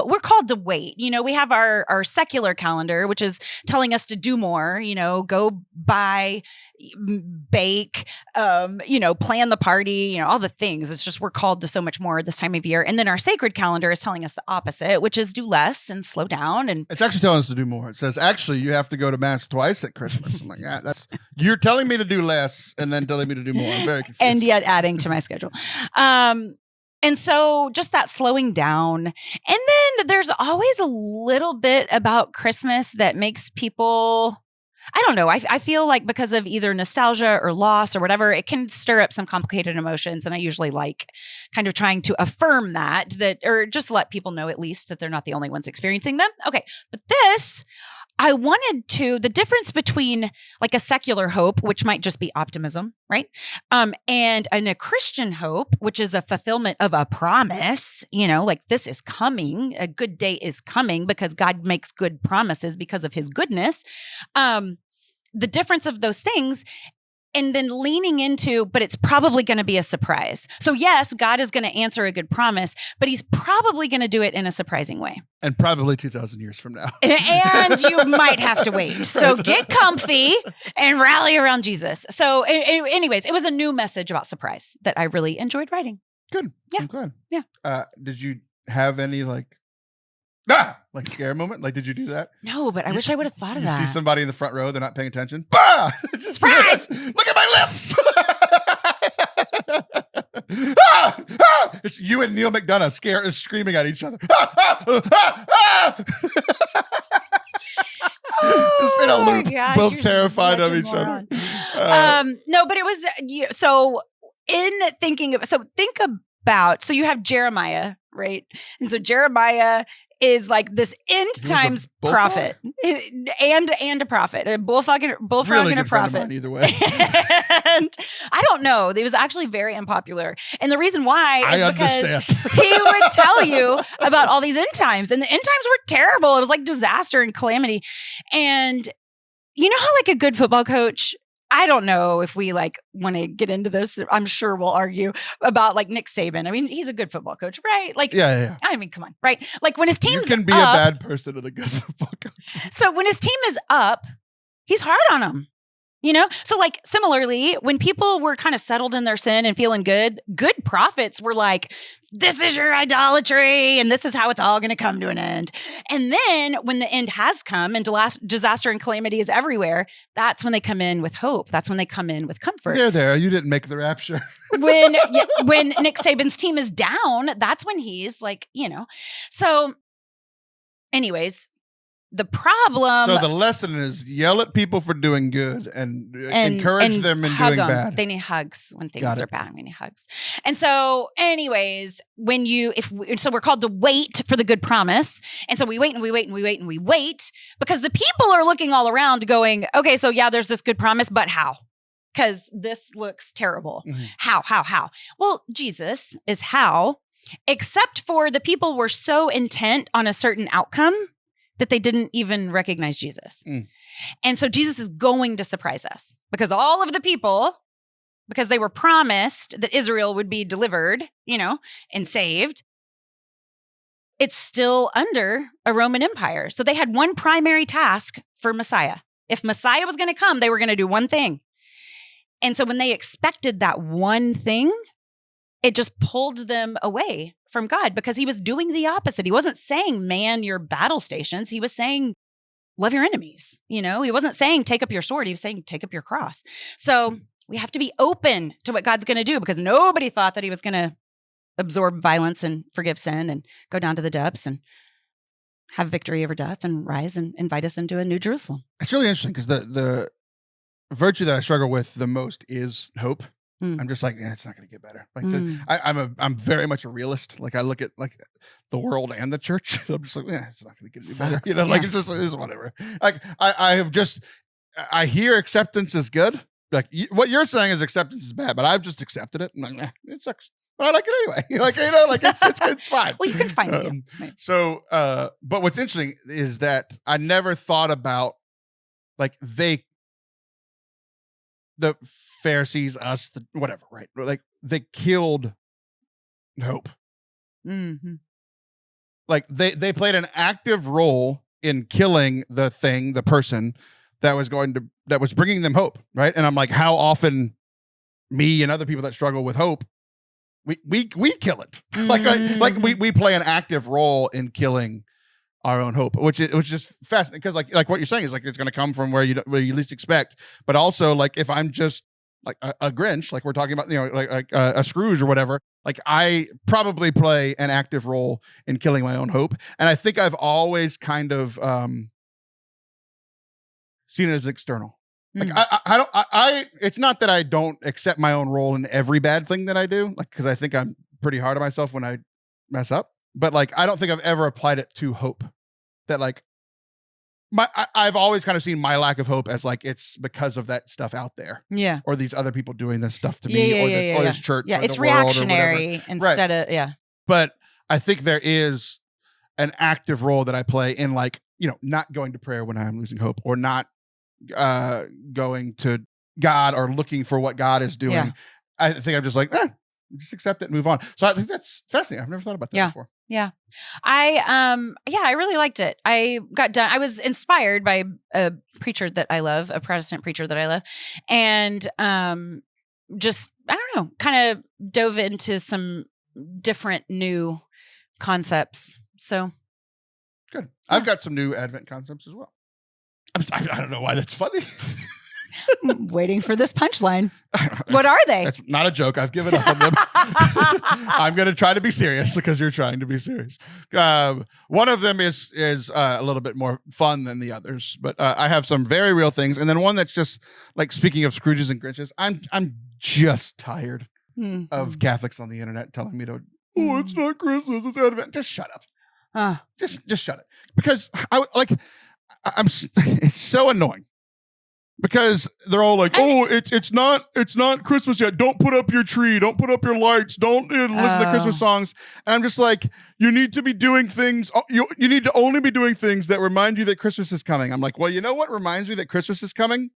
we're called to wait. We have our secular calendar, which is telling us to do more, go buy, bake, plan the party, all the things. It's just we're called to so much more this time of year. And then our sacred calendar is telling us the opposite, which is do less and slow down. And it's actually telling us to do more. It says, actually, you have to go to mass twice at Christmas. I'm like, yeah, you're telling me to do less and then telling me to do more. I'm very confused. And yet adding to my schedule. And so just that slowing down. And then there's always a little bit about Christmas that makes people, I don't know. I feel like because of either nostalgia or loss or whatever, it can stir up some complicated emotions. And I usually like kind of trying to affirm that, or just let people know at least that they're not the only ones experiencing them. Okay. But this, I wanted the difference between like a secular hope, which might just be optimism, right? And a Christian hope, which is a fulfillment of a promise, like this is coming, a good day is coming because God makes good promises because of his goodness. The difference of those things, and then leaning into, but it's probably going to be a surprise. So yes, God is going to answer a good promise, but he's probably going to do it in a surprising way. And probably 2,000 years from now. And you might have to wait. So get comfy and rally around Jesus. So anyways, it was a new message about surprise that I really enjoyed writing. Good. Yeah. I'm glad. Yeah. Did you have any scare moment? Like, did you do that? No, but I wish I would have thought of that. You see somebody in the front row, they're not paying attention. Bah! Surprise! Look at my lips! It's you and Neil McDonough screaming at each other. Just in a loop, gosh, both terrified of each other. No, but it was, so in thinking of, think about, so you have Jeremiah, right? And so Jeremiah is like this end times prophet and a prophet, a bullfrog really and a prophet. Either way. And I don't know. It was actually very unpopular. And the reason why is because he would tell you about all these end times, and the end times were terrible. It was like disaster and calamity. And you know how like a good football coach, I don't know if we like want to get into this. I'm sure we'll argue about like Nick Saban. I mean, he's a good football coach, right? Like, yeah. I mean, come on, right? Like when his team's you can be up, a bad person and a good football coach. So when his team is up, he's hard on them. So like similarly, when people were kind of settled in their sin and feeling good prophets were like, this is your idolatry and this is how it's all going to come to an end. And then when the end has come and disaster and calamity is everywhere, that's when they come in with hope. That's when they come in with comfort. They're there. You didn't make the rapture. when Nick Saban's team is down, that's when he's like, So anyways, the problem. So the lesson is yell at people for doing good and encourage them in doing bad. They need hugs when things are bad. We need hugs. And so anyways, so we're called to wait for the good promise. And so we wait and we wait and we wait and we wait because the people are looking all around going, okay, so yeah, there's this good promise, but how? Because this looks terrible. Mm-hmm. How? Well, Jesus is how, except for the people were so intent on a certain outcome that they didn't even recognize Jesus. Mm. And so Jesus is going to surprise us because all of the people, because they were promised that Israel would be delivered, and saved, it's still under a Roman Empire. So they had one primary task for Messiah. If Messiah was going to come, they were going to do one thing. And so when they expected that one thing, it just pulled them away from God because he was doing the opposite. He wasn't saying, man your battle stations. He was saying, love your enemies. He wasn't saying, take up your sword. He was saying, take up your cross. So we have to be open to what God's going to do because nobody thought that he was going to absorb violence and forgive sin and go down to the depths and have victory over death and rise and invite us into a new Jerusalem. It's really interesting because the virtue that I struggle with the most is hope. I'm just like, it's not going to get better. Like I'm very much a realist. Like I look at like the world and the church. I'm just like, it's not going to get any better. Like it's whatever. Like I hear acceptance is good. Like what you're saying is acceptance is bad, but I've just accepted it. I'm like, it sucks. But I like it anyway. It's fine. Well, you can find it. Right. So, but what's interesting is that I never thought about like the Pharisees, us, whatever, right? Like they killed hope. Mm-hmm. Like they played an active role in killing the person that was bringing them hope, right? And I'm like, how often me and other people that struggle with hope, we kill it. Like we play an active role in killing our own hope, which is just fascinating because like what you're saying is like it's going to come from where you least expect, but also like if I'm just like a Grinch, like we're talking about, like a Scrooge or whatever, like I probably play an active role in killing my own hope, and I think I've always kind of seen it as external. Like I it's not that I don't accept my own role in every bad thing that I do, like because I think I'm pretty hard on myself when I mess up, but like I don't think I've ever applied it to hope. That like I've always kind of seen my lack of hope as like it's because of that stuff out there, or these other people doing this stuff to me, or this church, or it's reactionary instead of But I think there is an active role that I play in like not going to prayer when I'm losing hope, or not going to God or looking for what God is doing. Yeah. I think I'm just like just accept it and move on. So I think that's fascinating. I've never thought about that before. Yeah. I really liked it. I got done. I was inspired by a preacher that I love, a Protestant preacher that I love. And just, I don't know, kind of dove into some different new concepts. So good. Yeah. I've got some new Advent concepts as well. I don't know why that's funny. I'm waiting for this punchline. What are they? That's not a joke. I've given up on them. I'm going to try to be serious because you're trying to be serious. One of them is a little bit more fun than the others, but I have some very real things, and then one that's just like, speaking of Scrooges and Grinches, I'm just tired of Catholics on the internet telling me it's not Christmas, it's Advent. Just shut up. Just shut it, because it's so annoying. Because they're all like, it's not Christmas yet. Don't put up your tree. Don't put up your lights. Don't listen to Christmas songs. And I'm just like, you need to be doing things. You need to only be doing things that remind you that Christmas is coming. I'm like, well, you know what reminds me that Christmas is coming?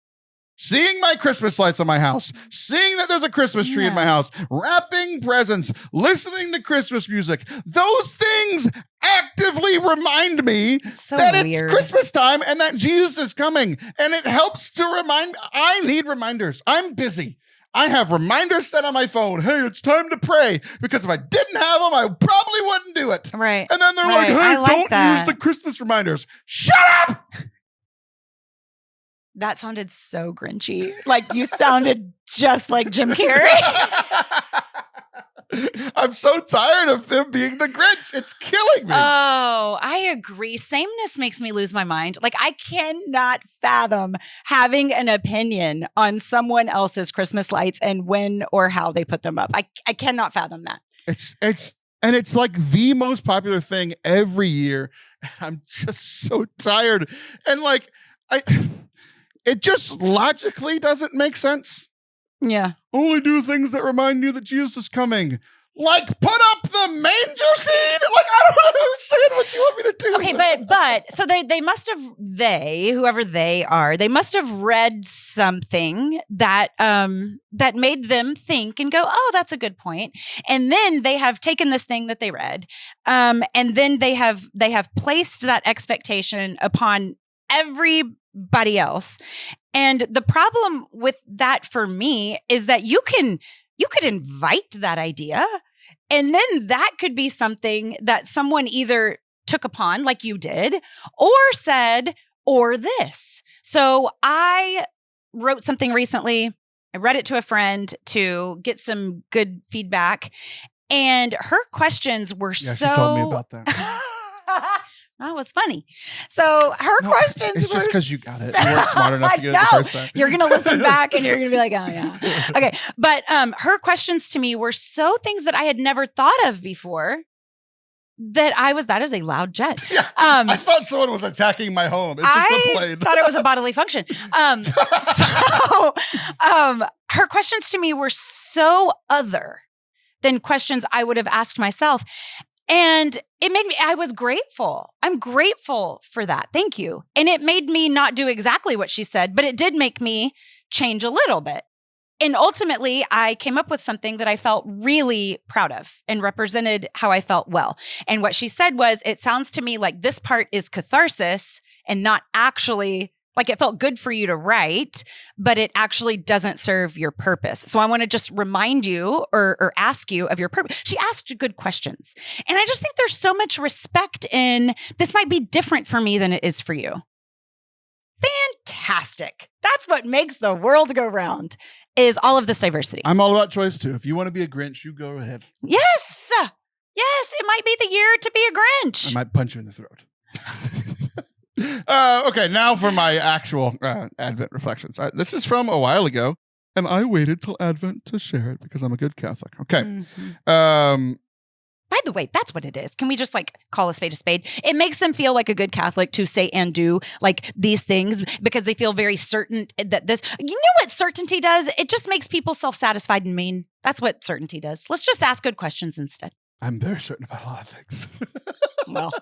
Seeing my Christmas lights on my house, seeing that there's a Christmas tree in my house, wrapping presents, listening to Christmas music. Those things actively remind me it's Christmas time and that Jesus is coming. And it helps to remind. I need reminders. I'm busy. I have reminders set on my phone. Hey, it's time to pray. Because if I didn't have them, I probably wouldn't do it. Right. And then they're like, hey, don't use the Christmas reminders. Shut up! That sounded so Grinchy. Like you sounded just like Jim Carrey. I'm so tired of them being the Grinch. It's killing me. Oh, I agree. Sameness makes me lose my mind. Like I cannot fathom having an opinion on someone else's Christmas lights and when or how they put them up. I cannot fathom that. It's like the most popular thing every year. I'm just so tired. And like it just logically doesn't make sense. Yeah. Only do things that remind you that Jesus is coming. Like put up the manger scene. Like I don't understand what you want me to do. Okay, but so they must have whoever they are, they must have read something that that made them think and go, oh, that's a good point. And then they have taken this thing that they read, and then they have placed that expectation upon everybody else. And the problem with that for me is that you could invite that idea, and then that could be something that someone either took upon like you did or said, or this. So I wrote something recently. I read it to a friend to get some good feedback, and her questions were she told me about that. That was funny. So her questions it's just because you got it. You weren't smart enough to get it the first time. You're going to listen back and you're going to be like, oh, yeah. Okay. But her questions to me were so things that I had never thought of before that is a loud jet. Yeah, I thought someone was attacking my home. It's just a plane. Thought it was a bodily function. Her questions to me were so other than questions I would have asked myself. And it made me, I was grateful. I'm grateful for that. Thank you. And it made me not do exactly what she said, but it did make me change a little bit. And ultimately, I came up with something that I felt really proud of and represented how I felt well. And what she said was, it sounds to me like this part is catharsis and not actually like it felt good for you to write, but it actually doesn't serve your purpose. So I want to just remind you or ask you of your purpose. She asked good questions. And I just think there's so much respect in this might be different for me than it is for you. Fantastic. That's what makes the world go round, is all of this diversity. I'm all about choice too. If you want to be a Grinch, you go ahead. Yes. Yes, it might be the year to be a Grinch. I might punch you in the throat. Okay, now for my actual Advent reflections. This is from a while ago, and I waited till Advent to share it because I'm a good Catholic. Okay. Mm-hmm. By the way, that's what it is. Can we just like call a spade a spade? It makes them feel like a good Catholic to say and do like these things because they feel very certain that this, you know what certainty does? It just makes people self-satisfied and mean. That's what certainty does. Let's just ask good questions instead. I'm very certain about a lot of things. Well,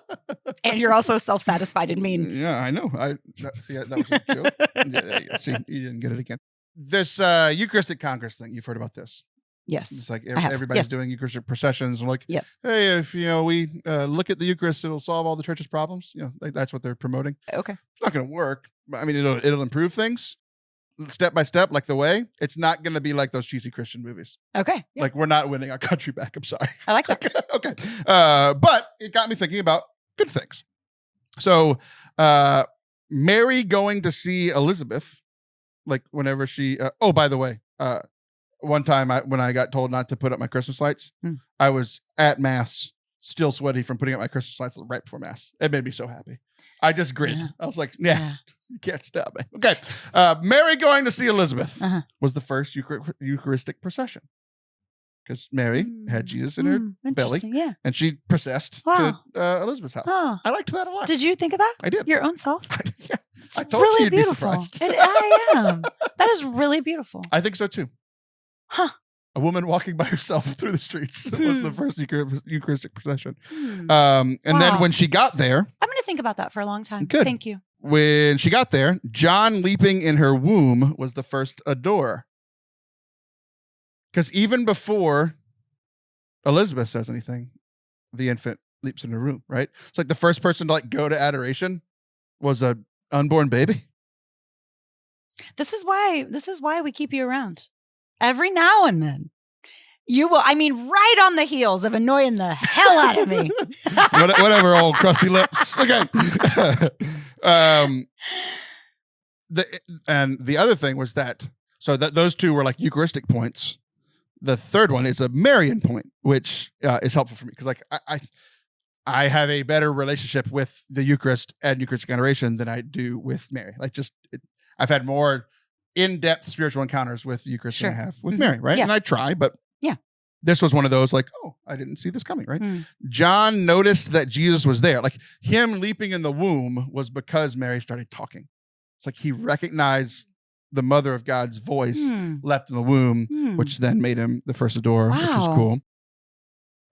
and you're also self-satisfied and mean. Yeah, I know. That was a joke. Yeah, see, you didn't get it again. This Eucharistic Congress thing, you've heard about this. Yes. It's like everybody's doing Eucharistic processions and like, yes. Hey, if we look at the Eucharist, it'll solve all the church's problems. Like that's what they're promoting. Okay. It's not going to work. I mean, it'll improve things step by step, like the way. It's not going to be like those cheesy Christian movies. Okay. Yeah. Like we're not winning our country back. I'm sorry. I like that. Okay. But it got me thinking about good things. So Mary going to see Elizabeth, like whenever she, by the way, one time when I got told not to put up my Christmas lights, I was at Mass, still sweaty from putting up my Christmas lights right before Mass. It made me so happy. I just grinned. Yeah. I was like, yeah. You can't stop me. Okay. Mary going to see Elizabeth was the first Eucharistic procession. Because Mary had Jesus in her belly, and she processed to Elizabeth's house. Oh. I liked that a lot. Did you think of that? I did. Your own self? Yeah. I told you you'd be surprised. I am. That is really beautiful. I think so too. Huh. A woman walking by herself through the streets was the first Eucharistic procession. And then when she got there... I'm going to think about that for a long time. Good. Thank you. When she got there, John leaping in her womb was the first adorer. Because even before Elizabeth says anything, the infant leaps in her womb, right? It's like the first person to like go to adoration was a unborn baby. This is why we keep you around. Every now and then. You will, right on the heels of annoying the hell out of me. Whatever, old crusty lips. Okay. And the other thing was that those two were like Eucharistic points. The third one is a Marian point, which is helpful for me because like I have a better relationship with the Eucharist and Eucharistic adoration than I do with Mary. Like I've had more in-depth spiritual encounters with the Eucharist than I have with Mary, right? Yeah. And I try, but this was one of those like, oh, I didn't see this coming, right? John noticed that Jesus was there. Like him leaping in the womb was because Mary started talking. It's like he recognized the mother of God's voice leapt in the womb, which then made him the first adorer, which is cool.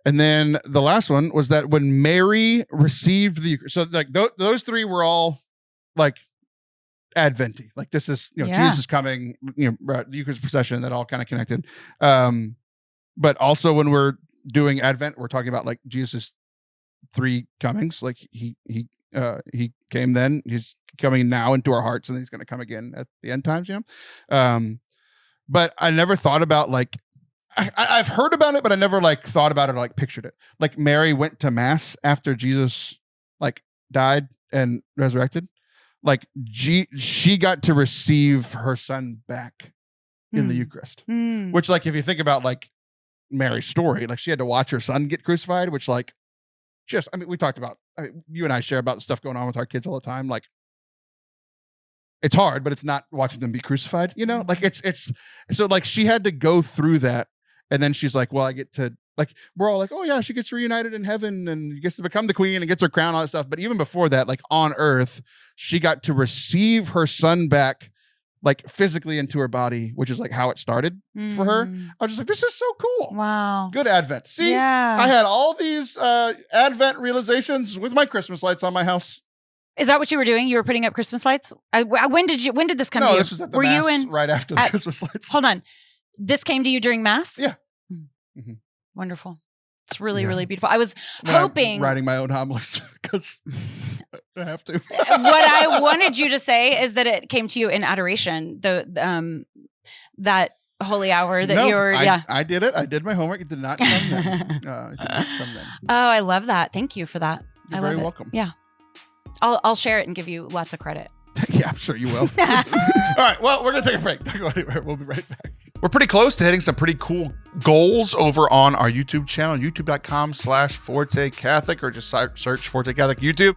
And then the last one was that when Mary received the Eucharist, so like those three were all like Adventy. Like this is, Jesus coming, the Eucharist procession, that all kind of connected. But also when we're doing Advent, we're talking about like Jesus' three comings. Like he came then, he's coming now into our hearts, and then he's going to come again at the end times, But I never thought about like, I've heard about it, but I never like thought about it or like pictured it. Like Mary went to Mass after Jesus like died and resurrected. Like she got to receive her son back in the Eucharist, which like, if you think about like Mary's story, like she had to watch her son get crucified, which like, we talked about, you and I share about the stuff going on with our kids all the time. Like it's hard, but it's not watching them be crucified, like it's so like she had to go through that. And then she's like, well, I get to like, we're all like, oh yeah, she gets reunited in heaven and gets to become the queen and gets her crown, all that stuff. But even before that, like on earth, she got to receive her son back, like physically into her body, which is like how it started for her. I was just like, this is so cool. Wow. Good Advent. See, I had all these Advent realizations with my Christmas lights on my house. Is that what you were doing? You were putting up Christmas lights? When did this come to you? No, this was at the Mass right after the Christmas lights. Hold on. This came to you during Mass? Yeah. Mm-hmm. Wonderful. It's really, really beautiful. I was hoping. I'm writing my own homilies because I have to. What I wanted you to say is that it came to you in adoration. That holy hour that you were. I did it. I did my homework. It did not come then. It did not come then. Oh, I love that. Thank you for that. You're very welcome. Yeah. I'll share it and give you lots of credit. Yeah, I'm sure you will. All right. Well, we're going to take a break. Don't go anywhere. We'll be right back. We're pretty close to hitting some pretty cool goals over on our YouTube channel, youtube.com/Forte Catholic, or just search Forte Catholic YouTube.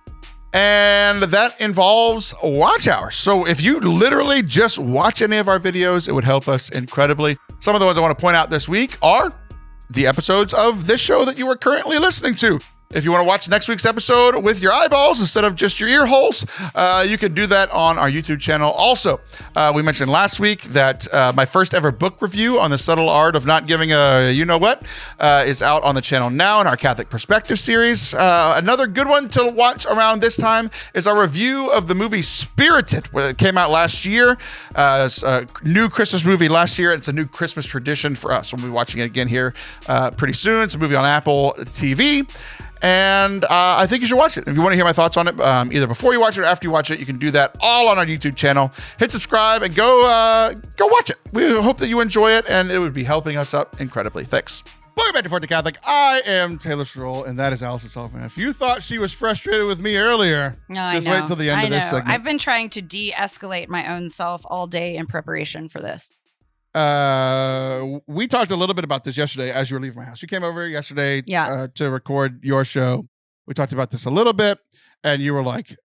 And that involves watch hours. So if you literally just watch any of our videos, it would help us incredibly. Some of the ones I want to point out this week are the episodes of this show that you are currently listening to. If you want to watch next week's episode with your eyeballs instead of just your ear holes, you can do that on our YouTube channel. Also, we mentioned last week that my first ever book review on the subtle art of not giving a you-know-what is out on the channel now in our Catholic Perspective series. Another good one to watch around this time is our review of the movie Spirited, where it came out last year. It's a new Christmas movie last year. It's a new Christmas tradition for us. We'll be watching it again here pretty soon. It's a movie on Apple TV. And I think you should watch it. If you want to hear my thoughts on it, either before you watch it or after you watch it, you can do that all on our YouTube channel. Hit subscribe and go watch it. We hope that you enjoy it, and it would be helping us up incredibly. Thanks. Welcome back to Forte Catholic. I am Taylor Stroll, and that is Allison Sullivan. If you thought she was frustrated with me earlier, just wait till the end of this segment. I've been trying to de-escalate my own self all day in preparation for this. We talked a little bit about this yesterday as you were leaving my house. You came over yesterday to record your show. We talked about this a little bit, and you were like,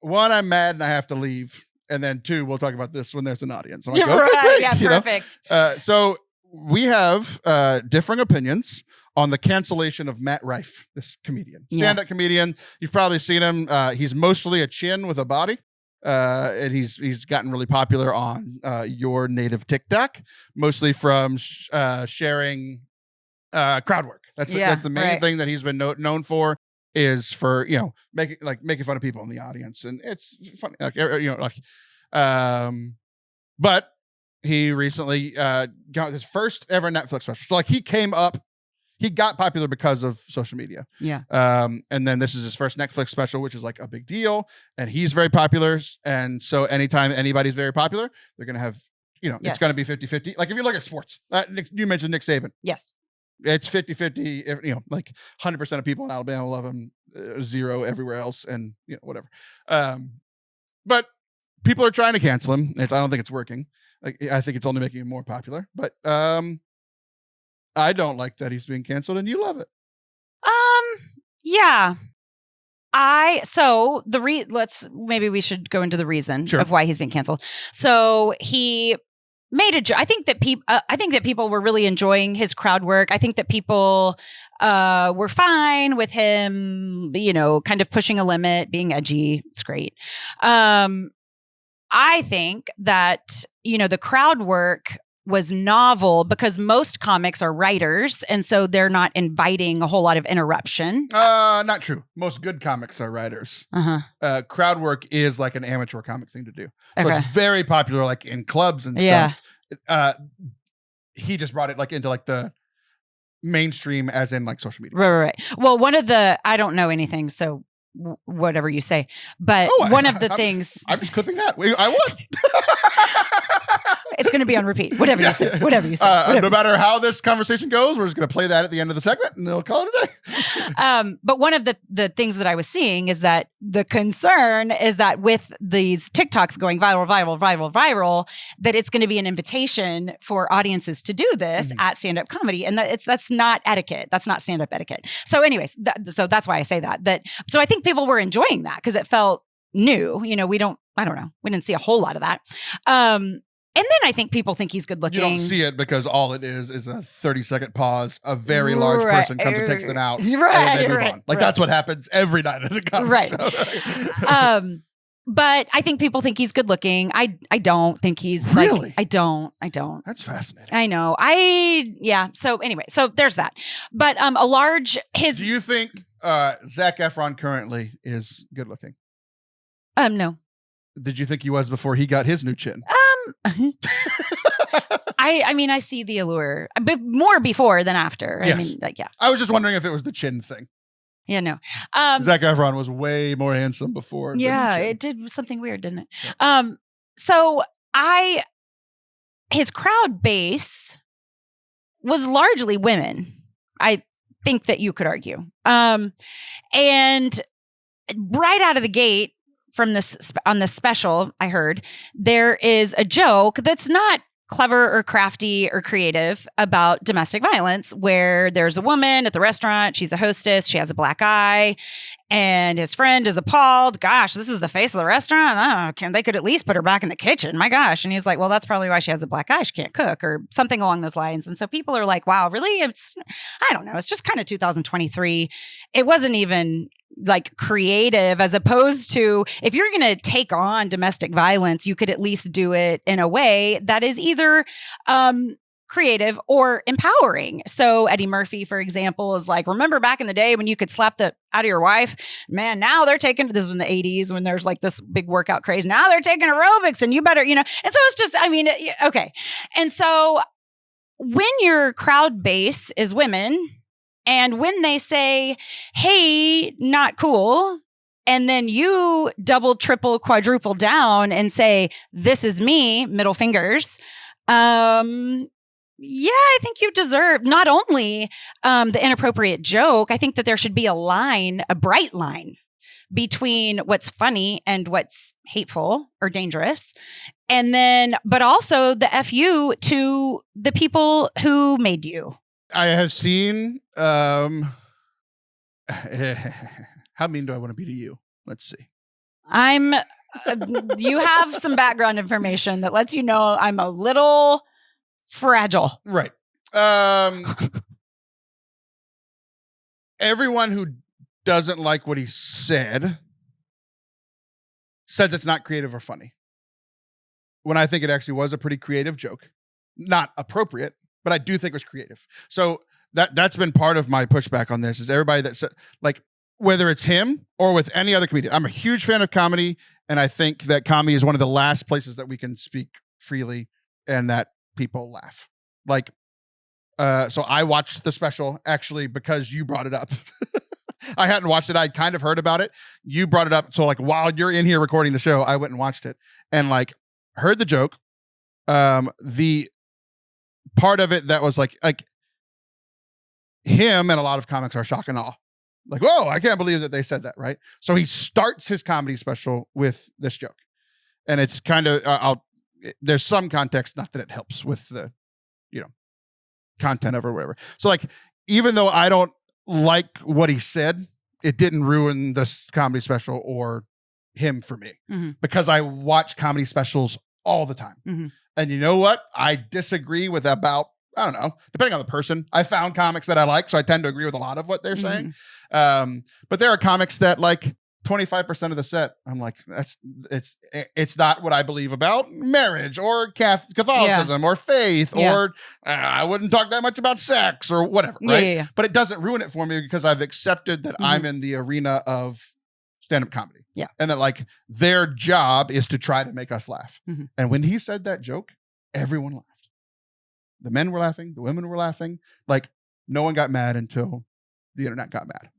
one, I'm mad and I have to leave, and then two, we'll talk about this when there's an audience. I'm like, okay, great. Yeah, perfect. So we have differing opinions on the cancellation of Matt Rife, this comedian, stand-up comedian. You've probably seen him. He's mostly a chin with a body. And he's gotten really popular on your native TikTok, mostly from sharing crowd work. That's the main thing that he's been known for, is for making fun of people in the audience, and it's funny. But he recently got his first ever Netflix special. So he got popular because of social media. Yeah. And then this is his first Netflix special, which is like a big deal. And he's very popular. And so anytime anybody's very popular, they're going to have, it's going to be 50-50. Like if you look at sports, you mentioned Nick Saban. Yes. It's 50-50. Like 100% of people in Alabama love him, 0 everywhere else, and whatever. But people are trying to cancel him. I don't think it's working. I think it's only making him more popular. But I don't like that he's being canceled, and you love it. Yeah. Maybe we should go into the reason of why he's being canceled. So he made a joke. I think that people were really enjoying his crowd work. I think that people were fine with him, kind of pushing a limit, being edgy. It's great. I think that, the crowd work was novel because most comics are writers, and so they're not inviting a whole lot of interruption. Not true. Most good comics are writers. Crowd work is like an amateur comic thing to do. So it's very popular, like in clubs and stuff. He just brought it into the mainstream, as in like social media. Right. Well, I don't know anything, so whatever you say, but one of the things I'm just clipping that. I won. It's going to be on repeat. Whatever you say. No matter how this conversation goes, we're just going to play that at the end of the segment, and they'll call it a day. But one of the things that I was seeing is that the concern is that with these TikToks going viral, that it's going to be an invitation for audiences to do this at stand-up comedy, and that's not etiquette. That's not stand-up etiquette. So, anyways, so that's why I say that. So I think people were enjoying that because it felt new. I don't know. We didn't see a whole lot of that. And then I think people think he's good looking. You don't see it because all it is a 30-second pause. A very large person comes and takes them out, and then they move on. That's what happens every night at a comedy show. But I think people think he's good looking. I don't think he's really. I don't. That's fascinating. I know. So anyway, so there's that. But Do you think Zac Efron currently is good looking? No. Did you think he was before he got his new chin? I mean, I see the allure, but more before than after. Yes. I mean, like, yeah. I was just wondering if it was the chin thing. Yeah, no. Zac Efron was way more handsome before. Yeah, it did something weird, didn't it? Yeah. So his crowd base was largely women. I think that you could argue. And right out of the gate from this on this special, I heard there is a joke that's not clever or crafty or creative about domestic violence, where there's a woman at the restaurant. She's a hostess. She has a black eye. And his friend is appalled. Gosh, this is the face of the restaurant. They could at least put her back in the kitchen. My gosh. And he's like, well, that's probably why she has a black eye. She can't cook or something along those lines. And so people are like, wow, really? I don't know. It's just kind of 2023. It wasn't even like creative, as opposed to, if you're going to take on domestic violence, you could at least do it in a way that is either creative or empowering. So Eddie Murphy, for example, is like, remember back in the day when you could slap the out of your wife? Man, now they're taking, this was in the 80s when there's like this big workout craze. Now they're taking aerobics and you better, and so it's just, I mean, okay. And so when your crowd base is women, and when they say, hey, not cool, and then you double, triple, quadruple down and say, this is me, middle fingers, yeah, I think you deserve not only the inappropriate joke. I think that there should be a bright line between what's funny and what's hateful or dangerous. And then, but also the FU to the people who made you. I have seen, how mean do I want to be to you? Let's see. You have some background information that lets you know I'm a little fragile. Right. Everyone who doesn't like what he said says it's not creative or funny, when I think it actually was a pretty creative joke. Not appropriate, but I do think it was creative. So that's been part of my pushback on this, is everybody that said, like, whether it's him or with any other comedian. I'm a huge fan of comedy, and I think that comedy is one of the last places that we can speak freely and that people laugh. Like, so I watched the special actually because you brought it up. I hadn't watched it. I'd kind of heard about it. You brought it up. So like, while you're in here recording the show, I went and watched it and like heard the joke. The part of it that was like him and a lot of comics are shock and awe. Like, whoa, I can't believe that they said that, right? So he starts his comedy special with this joke. And it's kind of, there's some context, not that it helps with the, content of it or whatever. So like, even though I don't like what he said, it didn't ruin this comedy special or him for me, because I watch comedy specials all the time. Mm-hmm. And you know what? I disagree with about, I don't know, depending on the person. I found comics that I like, so I tend to agree with a lot of what they're saying. But there are comics that like 25% of the set, I'm like, it's not what I believe about marriage or Catholicism or faith or I wouldn't talk that much about sex or whatever, right? Yeah. But it doesn't ruin it for me because I've accepted that I'm in the arena of stand-up comedy. Yeah. And that like their job is to try to make us laugh. And when he said that joke, everyone laughed. The men were laughing, the women were laughing. Like no one got mad until the internet got mad.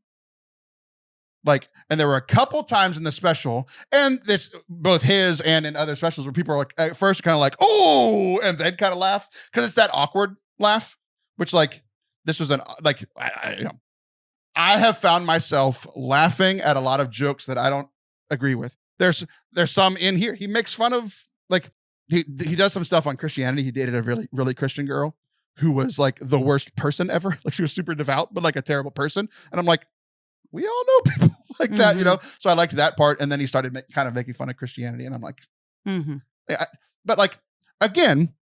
Like, and there were a couple times in the special, and it's both his and in other specials, where people are like, at first kind of like, oh, and then kind of laugh, because it's that awkward laugh, which like, this was I have found myself laughing at a lot of jokes that I don't agree with. There's some in here. He makes fun of, like, he does some stuff on Christianity. He dated a really, really Christian girl who was like the worst person ever. Like she was super devout, but like a terrible person. And I'm like, we all know people like that, So I liked that part. And then he started kind of making fun of Christianity. And I'm like, but like, again,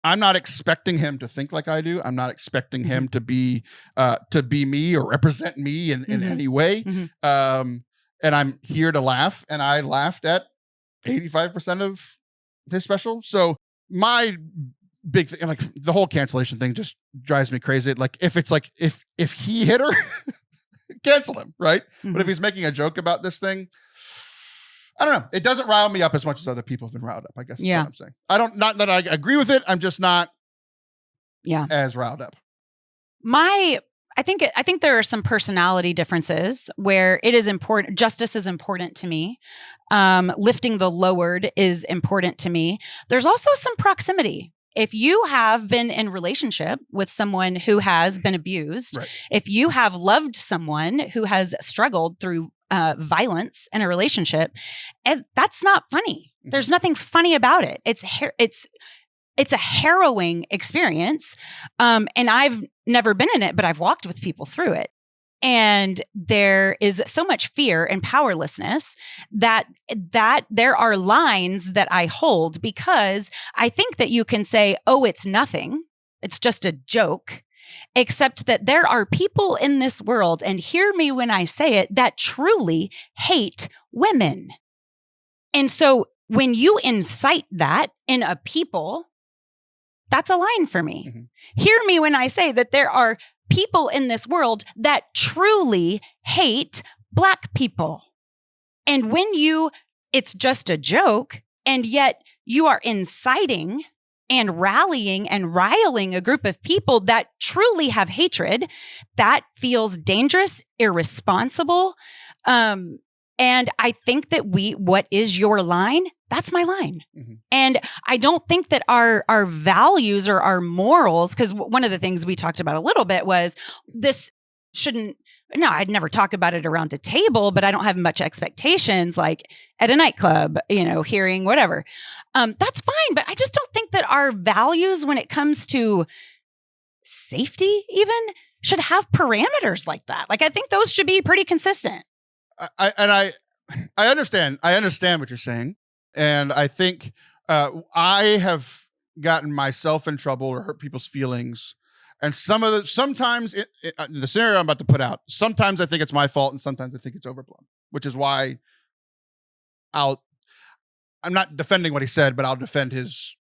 I'm not expecting him to think like I do. I'm not expecting him to be me or represent me in any way. And I'm here to laugh. And I laughed at 85% of his special. So my big thing, like the whole cancellation thing just drives me crazy. Like if it's like, if he hit her, cancel him, right? But if he's making a joke about this thing, I don't know. It doesn't rile me up as much as other people have been riled up, I guess is what I'm saying. Not that I agree with it. I'm just not as riled up. I think there are some personality differences where it is important. Justice is important to me. Lifting the lowered is important to me. There's also some proximity. If you have been in relationship with someone who has been abused, Right. if you have loved someone who has struggled through violence in a relationship, and that's not funny. Mhm. There's nothing funny about it. It's a harrowing experience. And I've never been in it, but I've walked with people through it. And there is so much fear and powerlessness that there are lines that I hold, because I think that you can say, oh, it's nothing. It's just a joke. Except that there are people in this world, and hear me when I say it, that truly hate women. And so when you incite that in a people, that's a line for me. Mm-hmm. Hear me when I say that there are people in this world that truly hate Black people. And when it's just a joke, and yet you are inciting and rallying and riling a group of people that truly have hatred, that feels dangerous, irresponsible. And I think that what is your line? That's my line. Mm-hmm. And I don't think that our values or our morals, because one of the things we talked about a little bit was this I'd never talk about it around a table, but I don't have much expectations like at a nightclub, hearing whatever. That's fine. But I just don't think that our values when it comes to safety even should have parameters like that. Like, I think those should be pretty consistent. I understand what you're saying. And I think I have gotten myself in trouble or hurt people's feelings. And sometimes the scenario I'm about to put out, sometimes I think it's my fault and sometimes I think it's overblown, which is why I'm not defending what he said, but I'll defend his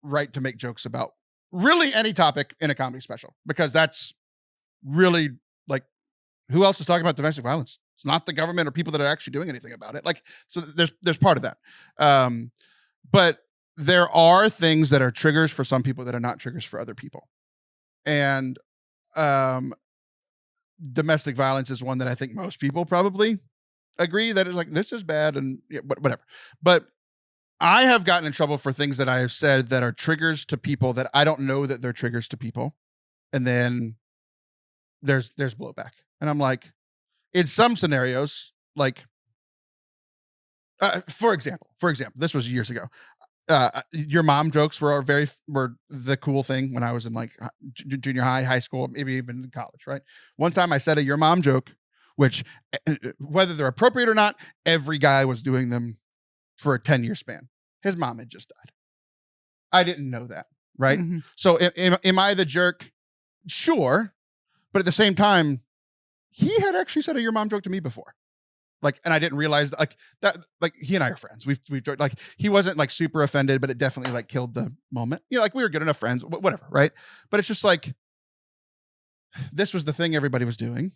right to make jokes about really any topic in a comedy special, because that's really, like, who else is talking about domestic violence? It's not the government or people that are actually doing anything about it. Like, so there's part of that. But there are things that are triggers for some people that are not triggers for other people. And domestic violence is one that I think most people probably agree that is like, this is bad and whatever. But I have gotten in trouble for things that I have said that are triggers to people that I don't know that they're triggers to people. And then there's blowback. And I'm like, in some scenarios, like, for example, this was years ago. Your mom jokes were the cool thing when I was in like junior high, high school, maybe even in college, right? One time I said a your mom joke, which whether they're appropriate or not, every guy was doing them for a 10-year span. His mom had just died. I didn't know that, right? Mm-hmm. So am I the jerk? Sure. But at the same time, he had actually said a your mom joke to me before. Like, and I didn't realize that he and I are friends. We've like, he wasn't like super offended, but it definitely like killed the moment. Like we were good enough friends, whatever. Right. But it's just like, this was the thing everybody was doing.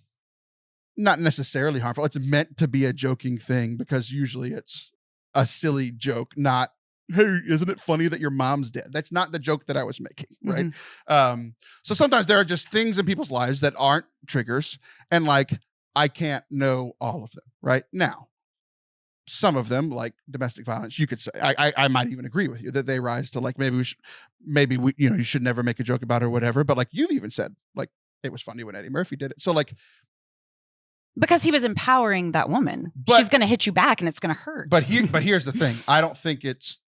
Not necessarily harmful. It's meant to be a joking thing because usually it's a silly joke, not, hey, isn't it funny that your mom's dead? That's not the joke that I was making. Right. Mm-hmm. So sometimes there are just things in people's lives that aren't triggers. And like, I can't know all of them right now. Some of them, like domestic violence, you could say, I might even agree with you that they rise to like, maybe we, you should never make a joke about it or whatever. But like you've even said, like, it was funny when Eddie Murphy did it. So like, because he was empowering that woman. She's going to hit you back and it's going to hurt. But here's the thing. I don't think it's,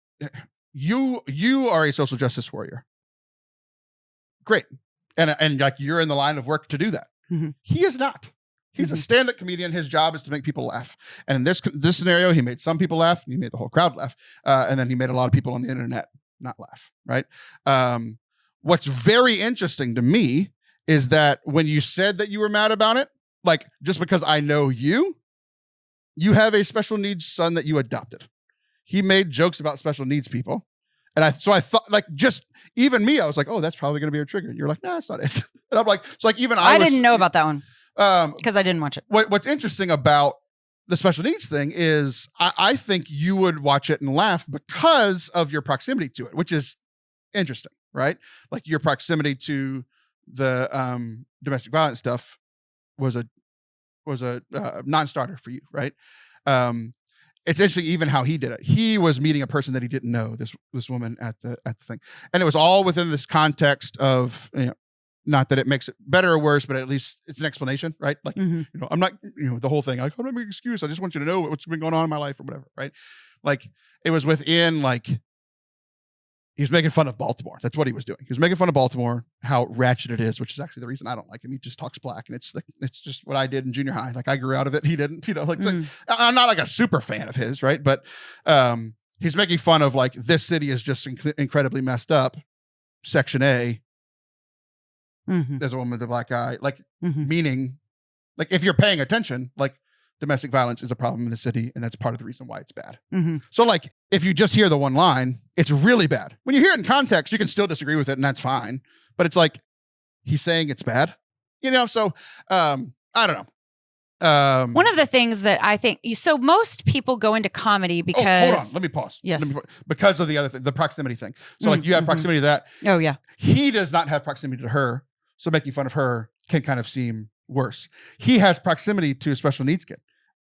you are a social justice warrior. Great. And like, you're in the line of work to do that. Mm-hmm. He is not. He's a stand-up comedian. His job is to make people laugh. And in this scenario, he made some people laugh. He made the whole crowd laugh. And then he made a lot of people on the internet not laugh, right? What's very interesting to me is that when you said that you were mad about it, like, just because I know you have a special needs son that you adopted. He made jokes about special needs people. And I thought, like, just even me, I was like, oh, that's probably going to be a trigger. You're like, nah, that's not it. And I'm like, it's like, even I didn't know about that one. Because I didn't watch it. What's interesting about the special needs thing is I think you would watch it and laugh because of your proximity to it, which is interesting. right? Like your proximity to the domestic violence stuff was a non-starter for you, right? It's interesting even how he did it. He was meeting a person that he didn't know, this woman at the thing, and it was all within this context of, not that it makes it better or worse, but at least it's an explanation, right? Like, I'm not, the whole thing, like, I'm not making an excuse. I just want you to know what's been going on in my life or whatever, right? Like, it was within, like, he was making fun of Baltimore. That's what he was doing. He was making fun of Baltimore, how ratchet it is, which is actually the reason I don't like him. He just talks black, and it's just what I did in junior high. Like, I grew out of it. He didn't, like, I'm not like a super fan of his, right? But he's making fun of, like, this city is just incredibly messed up. Section A. There's a woman with a black eye, like, meaning, like, if you're paying attention, like, domestic violence is a problem in the city, and that's part of the reason why it's bad. So, like, if you just hear the one line, it's really bad. When you hear it in context, you can still disagree with it, and that's fine. But it's like, he's saying it's bad, so I don't know. One of the things that I think, so most people go into comedy because... hold on. Let me pause. Yes. Because of the other thing, the proximity thing. So, like, you have proximity to that. Oh, yeah. He does not have proximity to her, so making fun of her can kind of seem worse. He has proximity to a special needs kid.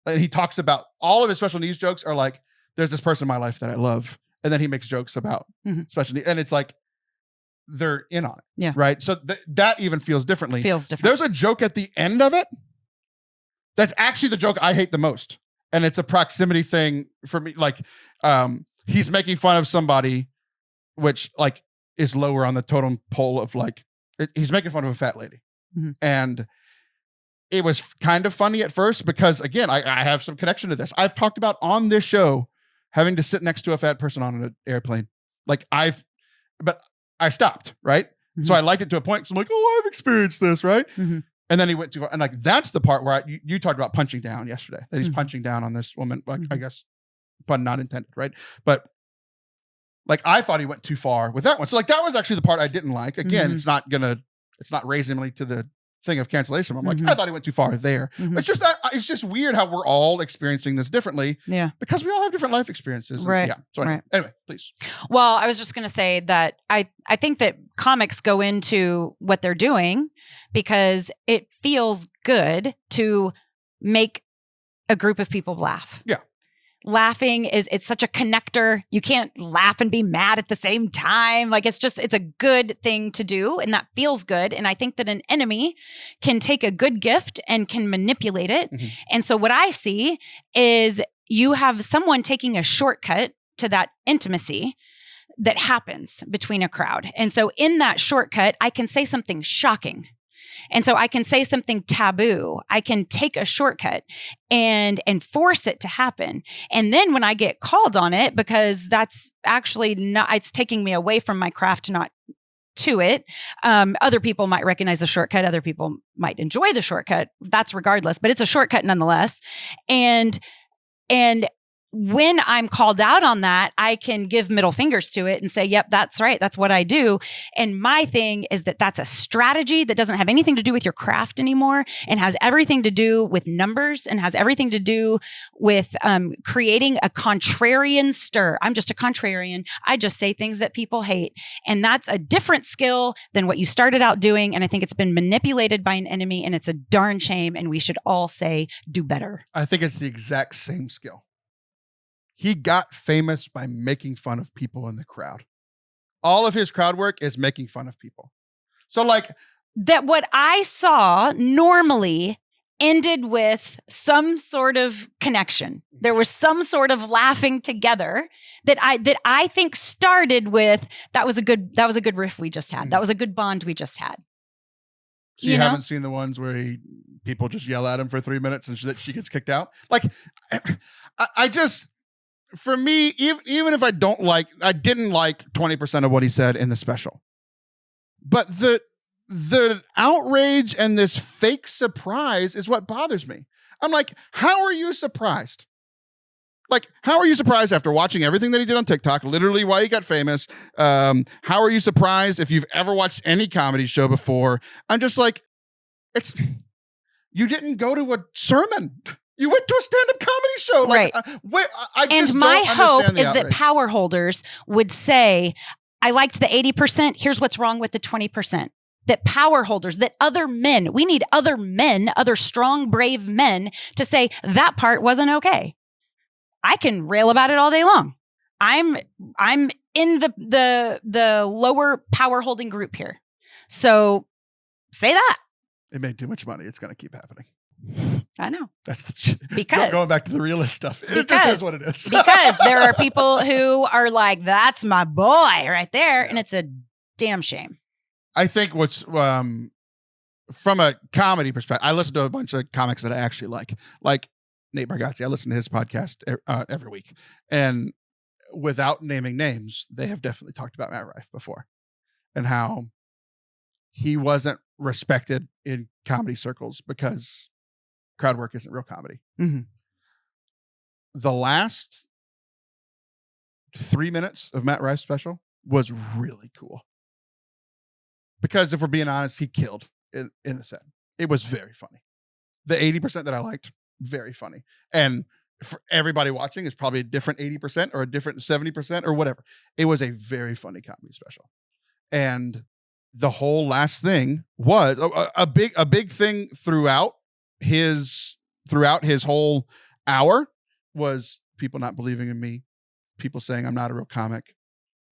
And he talks about, all of his special needs jokes are like, there's this person in my life that I love. And then he makes jokes about special needs. And it's like, they're in on it. Yeah. Right. So that even feels differently. Feels different. There's a joke at the end of it that's actually the joke I hate the most. And it's a proximity thing for me. Like, he's making fun of somebody, which, like, is lower on the totem pole of, like, he's making fun of a fat lady. And it was kind of funny at first because, again, I have some connection to this. I've talked about on this show having to sit next to a fat person on an airplane. Like, but I stopped, right? So I liked it to a point. So I'm like, oh, I've experienced this, right? And then he went too far. And, like, that's the part where you talked about punching down yesterday, that he's punching down on this woman, like, I guess, pun not intended, right? But, like, I thought he went too far with that one. So, like, that was actually the part I didn't like. Again, it's not raising me to the thing of cancellation. I'm like, I thought he went too far there. It's just weird how we're all experiencing this differently. Yeah. Because we all have different life experiences. Right. Yeah. So anyway, please. Well, I was just going to say that I think that comics go into what they're doing because it feels good to make a group of people laugh. Yeah. Laughing it's such a connector. You can't laugh and be mad at the same time. Like, it's a good thing to do, and that feels good. And I think that an enemy can take a good gift and can manipulate it. And so what I see is you have someone taking a shortcut to that intimacy that happens between a crowd. And so in that shortcut, I can say something shocking. And so I can say something taboo. I can take a shortcut and force it to happen. And then when I get called on it, because that's actually not, it's taking me away from my craft, not to it. Other people might recognize the shortcut. Other people might enjoy the shortcut. That's regardless, but it's a shortcut nonetheless. And when I'm called out on that, I can give middle fingers to it and say, yep, that's right. That's what I do. And my thing is that that's a strategy that doesn't have anything to do with your craft anymore and has everything to do with numbers and has everything to do with creating a contrarian stir. I'm just a contrarian. I just say things that people hate. And that's a different skill than what you started out doing. And I think it's been manipulated by an enemy, and it's a darn shame. And we should all say, do better. I think it's the exact same skill. He got famous by making fun of people in the crowd. All of his crowd work is making fun of people. So, like, that what I saw normally ended with some sort of connection. There was some sort of laughing together that I think started with, that was a good riff we just had. That was a good bond we just had. So you haven't seen the ones where people just yell at him for 3 minutes and she gets kicked out? Like, I just... For me, even if I didn't like 20% of what he said in the special, but the outrage and this fake surprise is what bothers me. I'm like, how are you surprised? Like, how are you surprised after watching everything that he did on TikTok, literally why he got famous? How are you surprised if you've ever watched any comedy show before? I'm just like, you didn't go to a sermon. You went to a stand-up comedy show. Like, right. I just and my don't hope understand the is outrage. that power holders would say, I liked the 80%. Here's what's wrong with the 20%. That power holders, that other men, we need other men, other strong, brave men to say that part wasn't okay. I can rail about it all day long. I'm in the lower power holding group here. So say that. It made too much money. It's going to keep happening. I know. That's the because going back to the realist stuff. It just is what it is. Because there are people who are like, that's my boy right there. Yeah. And it's a damn shame. I think what's from a comedy perspective, I listen to a bunch of comics that I actually like Nate Bargatze. I listen to his podcast every week. And without naming names, they have definitely talked about Matt Rife before and how he wasn't respected in comedy circles because crowd work isn't real comedy. Mm-hmm. The last 3 minutes of Matt Rife's special was really cool. Because if we're being honest, he killed in the set. It was very funny. The 80% that I liked, very funny. And for everybody watching, it's probably a different 80% or a different 70% or whatever. It was a very funny comedy special. And the whole last thing was a big thing throughout his whole hour was people not believing in me, people saying I'm not a real comic.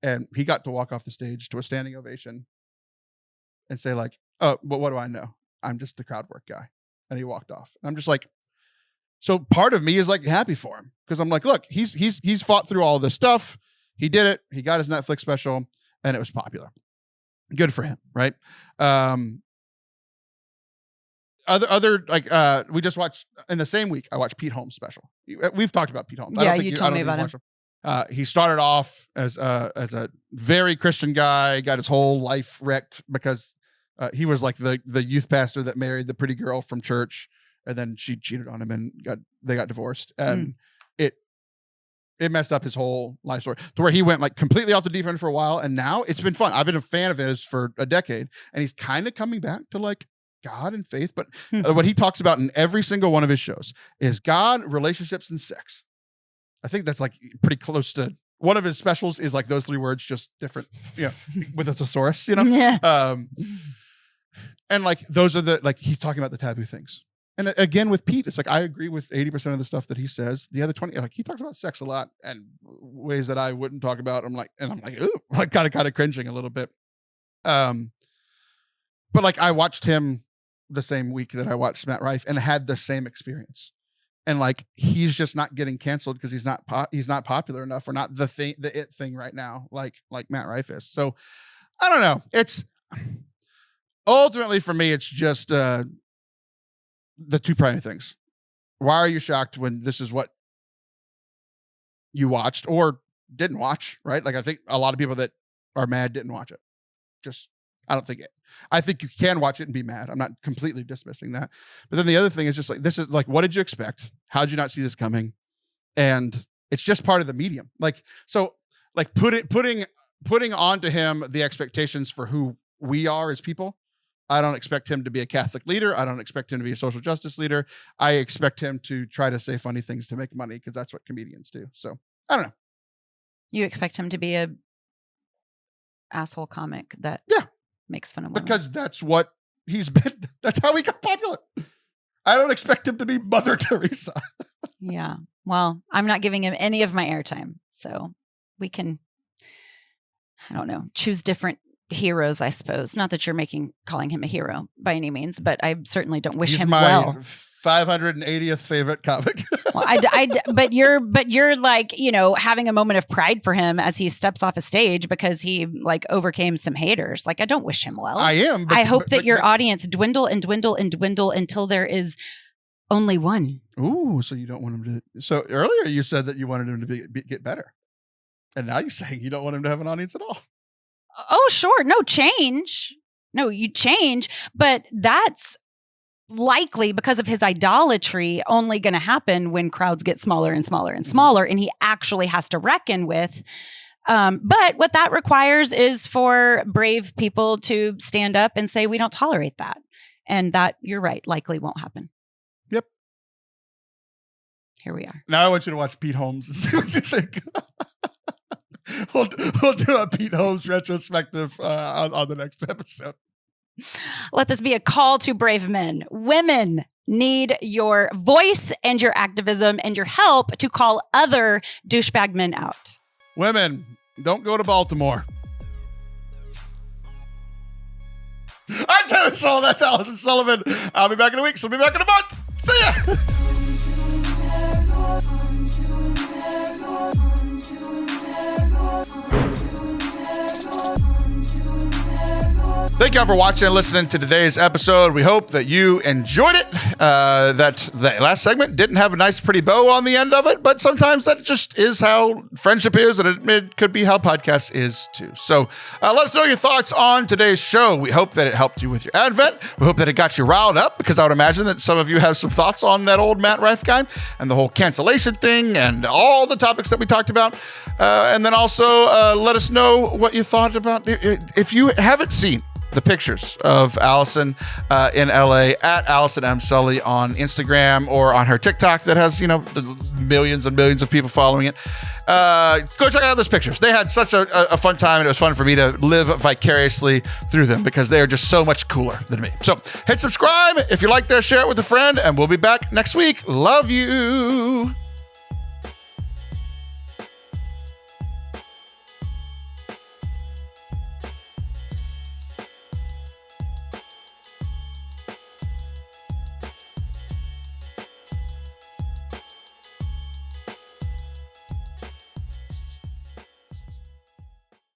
And he got to walk off the stage to a standing ovation and say like, oh, but what do I know? I'm just the crowd work guy. And he walked off. And I'm just like, so part of me is like happy for him because I'm like, look, he's fought through all this stuff. He did it. He got his Netflix special and it was popular. Good for him, right? Other like we just watched in the same week. I watched Pete Holmes' special. We've talked about Pete Holmes. Yeah, you told me about him. He started off as a very Christian guy, got his whole life wrecked because he was like the youth pastor that married the pretty girl from church, and then she cheated on him and they got divorced, and it messed up his whole life story to where he went like completely off the deep end for a while, and now it's been fun. I've been a fan of his for a decade, and he's kind of coming back to like God and faith, but what he talks about in every single one of his shows is God, relationships, and sex. I think that's like pretty close to one of his specials is like those three words, just different, with a thesaurus, Yeah. And like, those are like, he's talking about the taboo things. And again, with Pete, it's like, I agree with 80% of the stuff that he says. The other 20, like he talks about sex a lot and ways that I wouldn't talk about. I'm like, ooh, like kind of cringing a little bit. But like I watched him the same week that I watched Matt Rife and had the same experience. And like, he's just not getting canceled because he's not popular enough or not the it thing right now, like Matt Rife is. So I don't know. It's ultimately for me, it's just the two primary things. Why are you shocked when this is what you watched or didn't watch, right? Like I think a lot of people that are mad didn't watch it. I think you can watch it and be mad. I'm not completely dismissing that. But then the other thing is just like, this is like, what did you expect? How did you not see this coming? And it's just part of the medium. Like, so like putting onto him the expectations for who we are as people. I don't expect him to be a Catholic leader. I don't expect him to be a social justice leader. I expect him to try to say funny things to make money because that's what comedians do. So I don't know. You expect him to be a asshole comic that makes fun of women. Because that's what he's been. That's how he got popular. I don't expect him to be Mother Teresa. Yeah. Well, I'm not giving him any of my airtime. So we can, I don't know, choose different heroes, I suppose. Not that you're calling him a hero by any means, but I certainly don't wish him well. He's my 580th favorite comic. Well, but you're like, having a moment of pride for him as he steps off a stage because he like overcame some haters. Like, I don't wish him well. I am. I hope that your audience dwindle and dwindle and dwindle until there is only one. Ooh, so you don't want him to. So earlier you said that you wanted him to get better. And now you're saying you don't want him to have an audience at all. Oh, sure. No, change. No, you change. But that's likely because of his idolatry only going to happen when crowds get smaller and smaller and smaller. And he actually has to reckon with. But what that requires is for brave people to stand up and say, we don't tolerate that. And that, you're right, likely won't happen. Yep. Here we are. Now I want you to watch Pete Holmes and see what you think. we'll do a Pete Holmes retrospective on the next episode. Let this be a call to brave men. Women need your voice and your activism and your help to call other douchebag men out. Women, don't go to Baltimore. I'm Taylor Soul. That's Allison Sullivan. I'll be back in a week. So we'll be back in a month. See ya. Thank y'all for watching and listening to today's episode. We hope that you enjoyed it. That the last segment didn't have a nice, pretty bow on the end of it, but sometimes that just is how friendship is, and it could be how podcast is too. So let us know your thoughts on today's show. We hope that it helped you with your Advent. We hope that it got you riled up, because I would imagine that some of you have some thoughts on that old Matt Rife guy and the whole cancellation thing and all the topics that we talked about. And then also let us know what you thought about, if you haven't seen the pictures of Allison in LA at Allison M. Sully on Instagram or on her TikTok that has, millions and millions of people following it. Go check out those pictures. They had such a fun time, and it was fun for me to live vicariously through them because they are just so much cooler than me. So hit subscribe. If you like this, share it with a friend, and we'll be back next week. Love you.